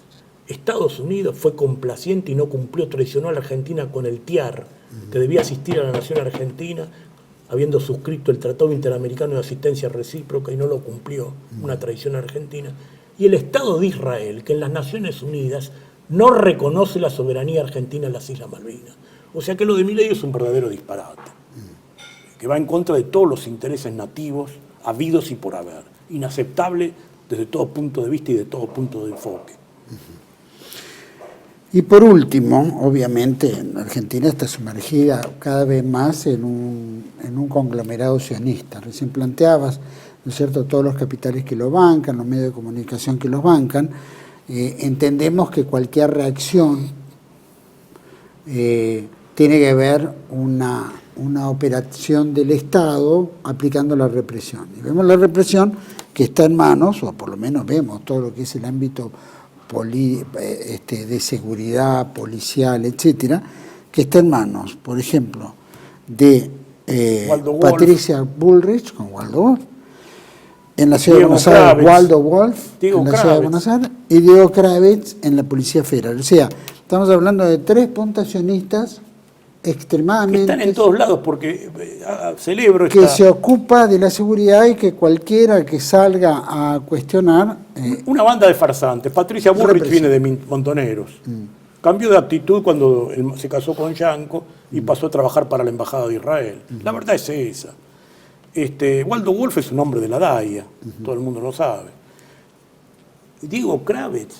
Estados Unidos fue complaciente y no cumplió, traicionó a la Argentina con el TIAR, que debía asistir a la nación argentina, habiendo suscrito el Tratado Interamericano de Asistencia Recíproca, y no lo cumplió, una traición argentina. Y el Estado de Israel, que en las Naciones Unidas no reconoce la soberanía argentina en las Islas Malvinas. O sea que lo de Milei es un verdadero disparate, que va en contra de todos los intereses nativos, habidos y por haber. Inaceptable desde todo punto de vista y de todo punto de enfoque. Y por último, obviamente, Argentina está sumergida cada vez más en un conglomerado sionista. Recién planteabas, ¿no es cierto?, todos los capitales que lo bancan, los medios de comunicación que los bancan. Entendemos que cualquier reacción tiene que haber una operación del Estado aplicando la represión. Y vemos la represión que está en manos, o por lo menos vemos todo lo que es el ámbito de seguridad policial, etcétera, que está en manos, por ejemplo, de Patricia Bullrich con Waldo Wolf, en la ciudad de Buenos Aires, Waldo Wolf en la ciudad de Buenos Aires y Diego Kravitz en la Policía Federal. O sea, estamos hablando de tres puntas sionistas extremadamente... Que están en todos lados porque celebro que se ocupa de la seguridad y que cualquiera que salga a cuestionar... una banda de farsantes. Patricia Bullrich viene de Montoneros. Cambió de actitud cuando se casó con Yanco y pasó a trabajar para la Embajada de Israel. La verdad es esa. Waldo Wolf es un hombre de la DAIA, todo el mundo lo sabe. Diego Kravetz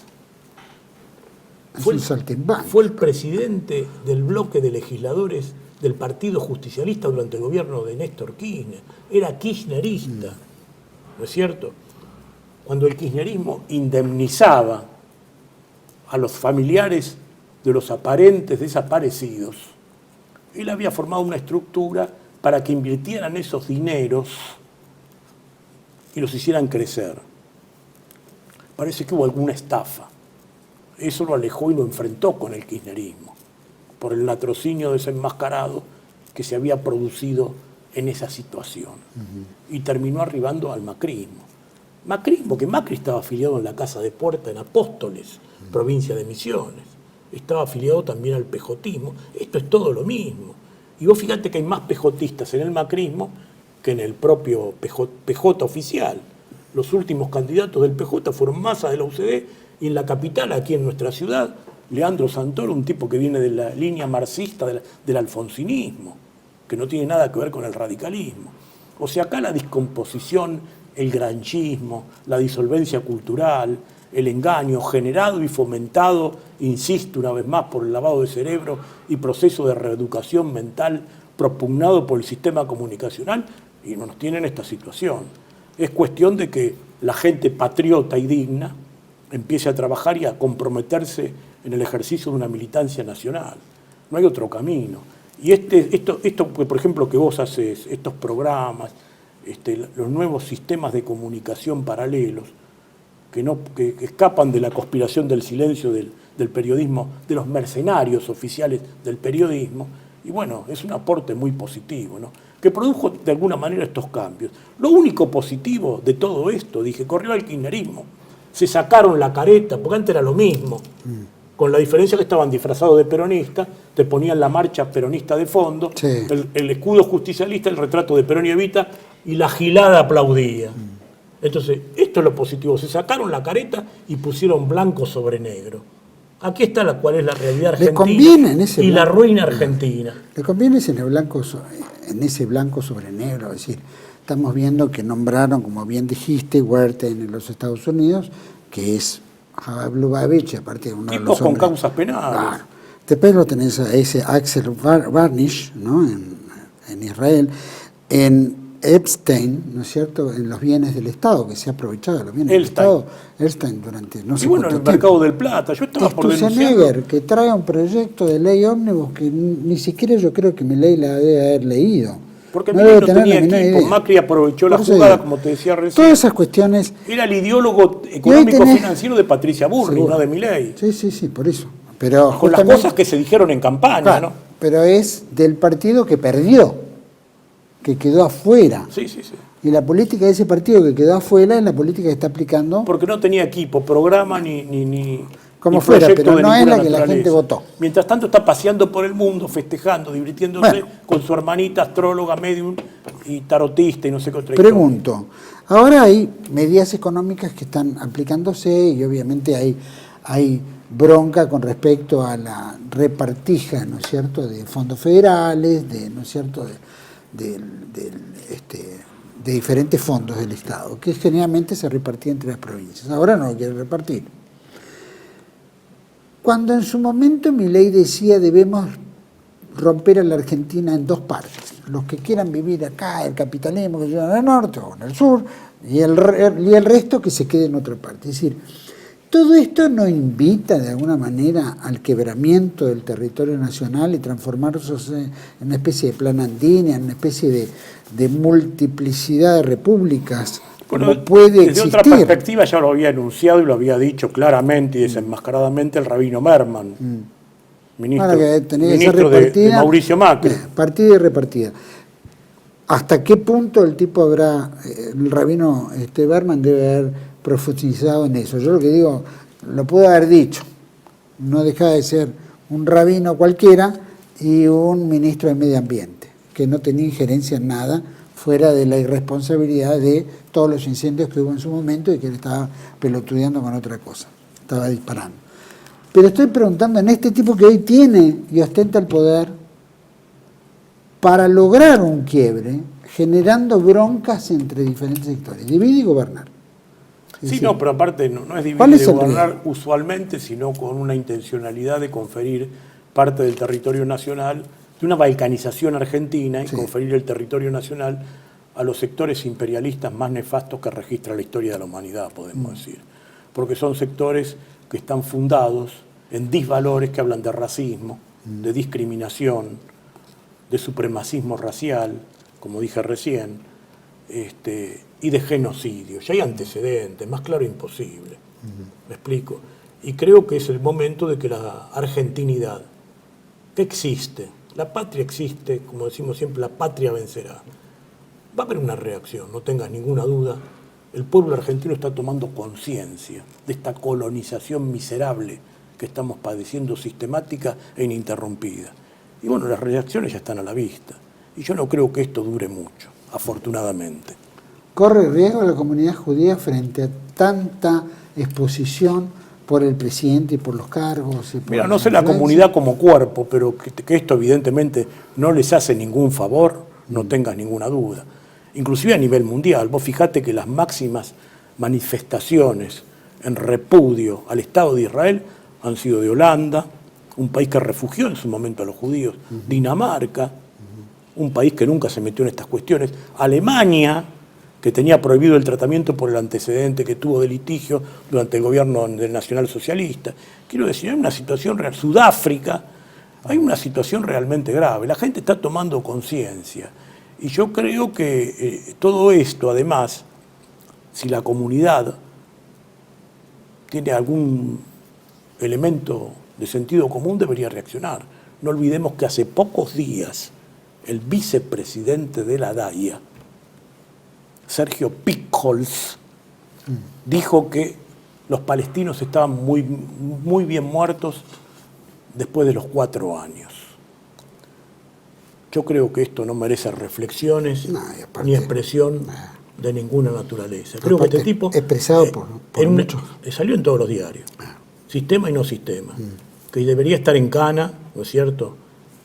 fue el presidente del bloque de legisladores del Partido Justicialista durante el gobierno de Néstor Kirchner. Era kirchnerista, ¿no es cierto? Cuando el kirchnerismo indemnizaba a los familiares de los aparentes desaparecidos, él había formado una estructura para que invirtieran esos dineros y los hicieran crecer. Parece que hubo alguna estafa. Eso lo alejó y lo enfrentó con el kirchnerismo, por el latrocinio desenmascarado que se había producido en esa situación. Y terminó arribando al macrismo. Macrismo, que Macri estaba afiliado en la Casa de Puerta en Apóstoles, provincia de Misiones. Estaba afiliado también al pejotismo. Esto es todo lo mismo. Y vos fíjate que hay más pejotistas en el macrismo que en el propio PJ oficial. Los últimos candidatos del PJ fueron Massa de la UCD y en la capital, aquí en nuestra ciudad, Leandro Santoro, un tipo que viene de la línea marxista del alfonsinismo, que no tiene nada que ver con el radicalismo. O sea, acá la descomposición, el granchismo, la disolvencia cultural, el engaño generado y fomentado, insisto una vez más, por el lavado de cerebro y proceso de reeducación mental propugnado por el sistema comunicacional, y no nos tiene en esta situación. Es cuestión de que la gente patriota y digna empiece a trabajar y a comprometerse en el ejercicio de una militancia nacional. No hay otro camino. Y esto por ejemplo, que vos haces, estos programas, los nuevos sistemas de comunicación paralelos, que escapan de la conspiración del silencio del periodismo, de los mercenarios oficiales del periodismo, y bueno, es un aporte muy positivo, ¿no? Que produjo de alguna manera estos cambios. Lo único positivo de todo esto, corrió al kirchnerismo. Se sacaron la careta, porque antes era lo mismo, con la diferencia que estaban disfrazados de peronistas, te ponían la marcha peronista de fondo, sí, el escudo justicialista, el retrato de Perón y Evita, y la gilada aplaudía. Entonces, esto es lo positivo, se sacaron la careta y pusieron blanco sobre negro. Aquí está cuál es la realidad argentina y la ruina argentina. Le conviene en ese blanco sobre negro, es decir, estamos viendo que nombraron, como bien dijiste, Wertheim en los Estados Unidos, que es Lubavitch, aparte de uno de los hombres con causas penales. Claro. Después lo tenés a ese Axel Barnish, ¿no? en Israel, en Epstein, ¿no es cierto?, en los bienes del Estado, que se ha aprovechado de los bienes del Estado. Epstein durante no sé cuánto tiempo. El mercado del plata, yo estaba por denunciarlo. Que trae un proyecto de ley ómnibus que ni siquiera yo creo que Milei la debe haber leído. Porque Milei no tenía equipo, Macri aprovechó la jugada, como te decía recién. Todas esas cuestiones... Era el ideólogo económico-financiero de Patricia Bullrich, no de Milei. Sí, por eso. Pero con las cosas que se dijeron en campaña, claro, ¿no? Pero es del partido que perdió, que quedó afuera. Sí. Y la política de ese partido que quedó afuera es la política que está aplicando... Porque no tenía equipo, programa ni como fuera, pero no es la que la gente votó. Mientras tanto está paseando por el mundo, festejando, divirtiéndose con su hermanita astróloga, medium y tarotista y no sé qué otra. Pregunto, ahora hay medidas económicas que están aplicándose y obviamente hay bronca con respecto a la repartija, ¿no es cierto?, de fondos federales, ¿no es cierto?, de diferentes fondos del Estado, que generalmente se repartía entre las provincias. Ahora no lo quiere repartir. Cuando en su momento Milei decía debemos romper a la Argentina en dos partes, los que quieran vivir acá, el capitalismo que llevan al norte o en el sur, y el resto que se quede en otra parte. Es decir, todo esto no invita de alguna manera al quebramiento del territorio nacional y transformarse en una especie de plan andina, en una especie de multiplicidad de repúblicas. Como puede desde existir. Otra perspectiva ya lo había anunciado y lo había dicho claramente y desenmascaradamente el rabino Merman, ministro de Mauricio Macri. Partida y repartida. ¿Hasta qué punto el rabino Berman debe haber profundizado en eso? Yo lo que digo, lo puedo haber dicho, no deja de ser un rabino cualquiera y un ministro de Medio Ambiente, que no tenía injerencia en nada, fuera de la irresponsabilidad de todos los incendios que hubo en su momento y que él estaba pelotudeando con otra cosa, estaba disparando. Pero estoy preguntando en este tipo que hoy tiene y ostenta el poder para lograr un quiebre, generando broncas entre diferentes sectores, dividir y gobernar. Es decir, no, pero aparte no es dividir y gobernar usualmente, sino con una intencionalidad de conferir parte del territorio nacional, de una balcanización argentina, y conferir el territorio nacional a los sectores imperialistas más nefastos que registra la historia de la humanidad, podemos decir. Porque son sectores que están fundados en disvalores que hablan de racismo, de discriminación, de supremacismo racial, como dije recién, y de genocidio. Ya hay antecedentes, más claro imposible. ¿Me explico? Y creo que es el momento de que la argentinidad, que existe, la patria existe, como decimos siempre, la patria vencerá. Va a haber una reacción, no tengas ninguna duda. El pueblo argentino está tomando conciencia de esta colonización miserable que estamos padeciendo, sistemática e ininterrumpida. Y bueno, las reacciones ya están a la vista. Y yo no creo que esto dure mucho, afortunadamente. ¿Corre riesgo la comunidad judía frente a tanta exposición por el presidente y por los cargos? Y por Mira, no sé la comunidad como cuerpo, pero que esto evidentemente no les hace ningún favor, no tengas ninguna duda. Inclusive a nivel mundial, vos fijate que las máximas manifestaciones en repudio al Estado de Israel han sido de Holanda, un país que refugió en su momento a los judíos, Dinamarca, un país que nunca se metió en estas cuestiones, Alemania, que tenía prohibido el tratamiento por el antecedente que tuvo de litigio durante el gobierno del nacionalsocialista. Quiero decir, hay una situación real. Sudáfrica, hay una situación realmente grave. La gente está tomando conciencia. Y yo creo que todo esto, además, si la comunidad tiene algún elemento de sentido común, debería reaccionar. No olvidemos que hace pocos días el vicepresidente de la DAIA, Sergio Pickholz, dijo que los palestinos estaban muy bien muertos después de los 4 años. Yo creo que esto no merece reflexiones ni expresión de ninguna naturaleza. Creo que este tipo expresado por muchos. Salió en todos los diarios, sistema y no sistema, que debería estar en cana, ¿no es cierto?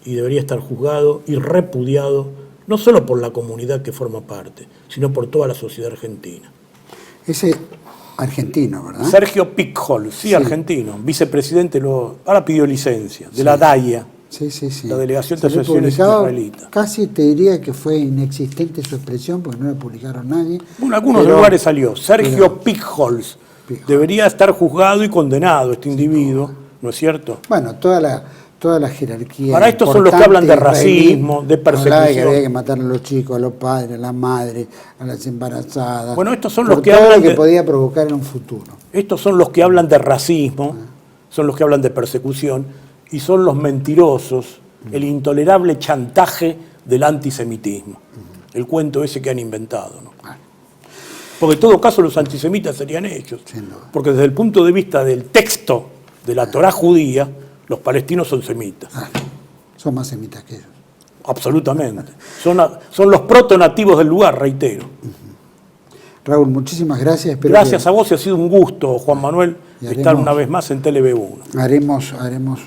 Y debería estar juzgado y repudiado, no solo por la comunidad que forma parte, sino por toda la sociedad argentina. Ese argentino, ¿verdad? Sergio Pickholz, sí, argentino, vicepresidente, ahora pidió licencia, de la DAIA, la Delegación de Asociaciones Israelitas. Casi te diría que fue inexistente su expresión, porque no la publicaron nadie. Bueno, en algunos lugares salió, Sergio Pickholz. Debería estar juzgado y condenado este individuo, ¿no es cierto? Bueno, toda la jerarquía. Para estos son los que hablan de racismo, de persecución. Que había que matar a los chicos, a los padres, a la madre, a las embarazadas. Bueno, estos son los que hablan todo lo que podía provocar en un futuro. Estos son los que hablan de racismo, son los que hablan de persecución y son los mentirosos, el intolerable chantaje del antisemitismo. El cuento ese que han inventado, ¿no? Porque en todo caso los antisemitas serían ellos. Porque desde el punto de vista del texto de la Torá judía, los palestinos son semitas. Son más semitas que ellos. Absolutamente. Son los protonativos del lugar, reitero. Raúl, muchísimas gracias. Gracias a vos y ha sido un gusto, Juan Manuel, estar una vez más en TLV1. Haremos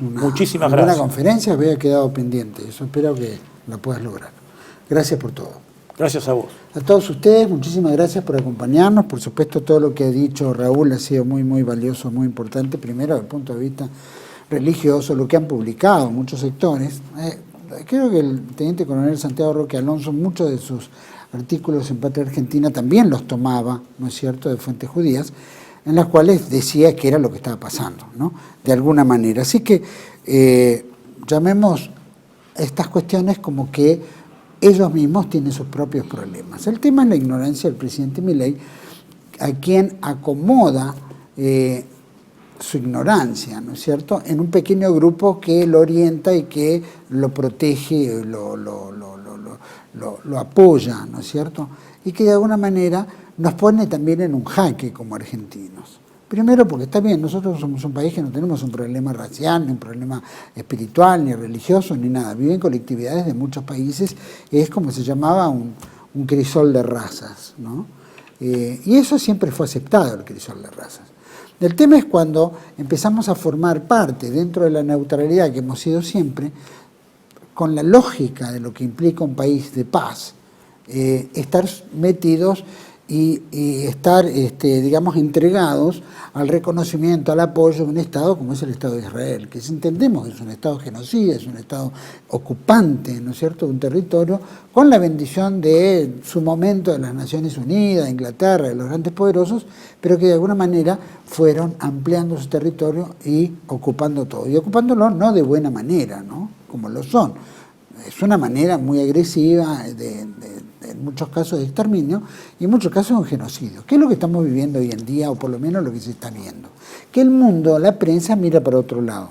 una conferencia, había quedado pendiente. Eso espero que la puedas lograr. Gracias por todo. Gracias a vos. A todos ustedes, muchísimas gracias por acompañarnos. Por supuesto, todo lo que ha dicho Raúl ha sido muy valioso, muy importante. Primero, desde el punto de vista religioso, lo que han publicado muchos sectores. Creo que el teniente coronel Santiago Roque Alonso, muchos de sus artículos en Patria Argentina también los tomaba, ¿no es cierto?, de fuentes judías, en las cuales decía que era lo que estaba pasando, ¿no?, de alguna manera. Así que llamemos estas cuestiones como que ellos mismos tienen sus propios problemas. El tema es la ignorancia del presidente Milei, a quien acomoda su ignorancia, ¿no es cierto?, en un pequeño grupo que lo orienta y que lo protege, lo apoya, ¿no es cierto?, y que de alguna manera nos pone también en un jaque como argentinos, Primero porque está bien, nosotros somos un país que no tenemos un problema racial, ni un problema espiritual, ni religioso, ni nada. Viven colectividades de muchos países, es como se llamaba un crisol de razas, ¿no? Y eso siempre fue aceptado, el crisol de razas. El tema es cuando empezamos a formar parte dentro de la neutralidad que hemos sido siempre, con la lógica de lo que implica un país de paz, estar metidos y estar, digamos, entregados al reconocimiento, al apoyo de un Estado como es el Estado de Israel, que entendemos que es un Estado genocida, es un Estado ocupante, ¿no es cierto?, de un territorio, con la bendición de su momento de las Naciones Unidas, de Inglaterra, de los grandes poderosos, pero que de alguna manera fueron ampliando su territorio y ocupando todo. Y ocupándolo no de buena manera, ¿no?, como lo son. Es una manera muy agresiva, en muchos casos de exterminio y en muchos casos de un genocidio. ¿Qué es lo que estamos viviendo hoy en día, o por lo menos lo que se está viendo? Que el mundo, la prensa, mira para otro lado.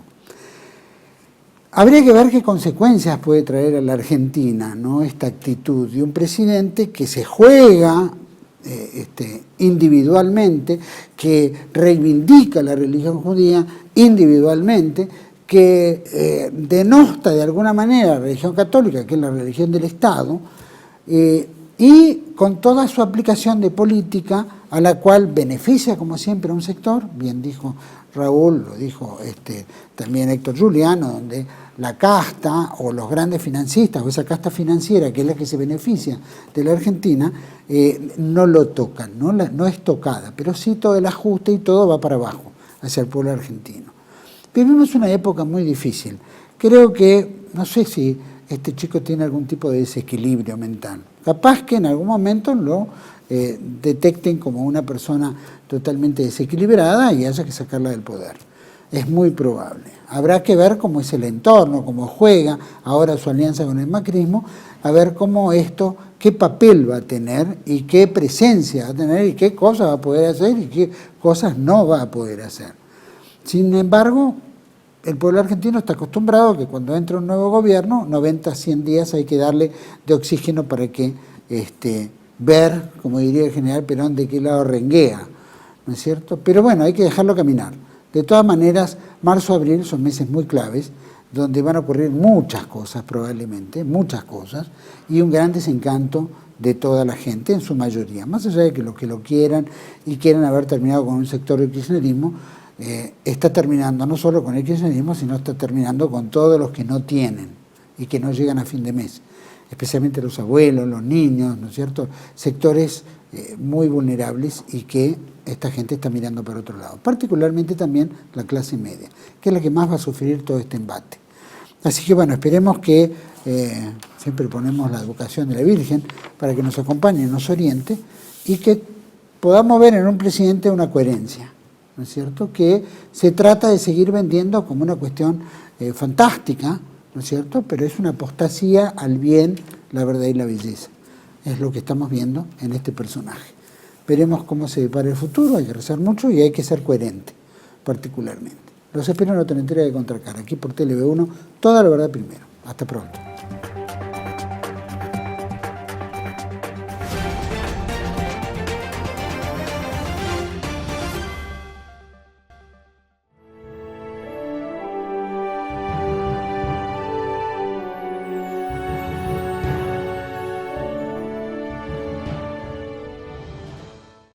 Habría que ver qué consecuencias puede traer a la Argentina, ¿no?, esta actitud de un presidente que se juega individualmente, que reivindica la religión judía individualmente, que denosta de alguna manera la religión católica, que es la religión del Estado, y con toda su aplicación de política, a la cual beneficia, como siempre, a un sector, bien dijo Raúl, lo dijo también Héctor Juliano, donde la casta o los grandes financistas, o esa casta financiera, que es la que se beneficia de la Argentina, no lo tocan, no es tocada, pero sí todo el ajuste y todo va para abajo, hacia el pueblo argentino. Vivimos una época muy difícil. Creo que, no sé si este chico tiene algún tipo de desequilibrio mental. Capaz que en algún momento lo detecten como una persona totalmente desequilibrada y haya que sacarla del poder. Es muy probable. Habrá que ver cómo es el entorno, cómo juega ahora su alianza con el macrismo, a ver cómo esto, qué papel va a tener y qué presencia va a tener y qué cosas va a poder hacer y qué cosas no va a poder hacer. Sin embargo, el pueblo argentino está acostumbrado a que cuando entra un nuevo gobierno, 90, 100 días hay que darle de oxígeno para que ver, como diría el general Perón, de qué lado renguea, ¿no es cierto? Pero bueno, hay que dejarlo caminar. De todas maneras, marzo, abril son meses muy claves, donde van a ocurrir muchas cosas probablemente, muchas cosas, y un gran desencanto de toda la gente, en su mayoría. Más allá de que los que lo quieran y quieran haber terminado con un sector del kirchnerismo, está terminando no solo con el kirchnerismo, sino está terminando con todos los que no tienen y que no llegan a fin de mes, especialmente los abuelos, los niños, ¿no es cierto?, sectores muy vulnerables y que esta gente está mirando para otro lado, particularmente también la clase media, que es la que más va a sufrir todo este embate. Así que bueno, esperemos que, siempre ponemos la advocación de la Virgen para que nos acompañe, nos oriente y que podamos ver en un presidente una coherencia, ¿no es cierto?, que se trata de seguir vendiendo como una cuestión fantástica, ¿no es cierto?, pero es una apostasía al bien, la verdad y la belleza. Es lo que estamos viendo en este personaje. Veremos cómo se depara el futuro, hay que rezar mucho y hay que ser coherente, particularmente. Los espero en otra entrega de Contracara, aquí por TLV1, toda la verdad primero. Hasta pronto.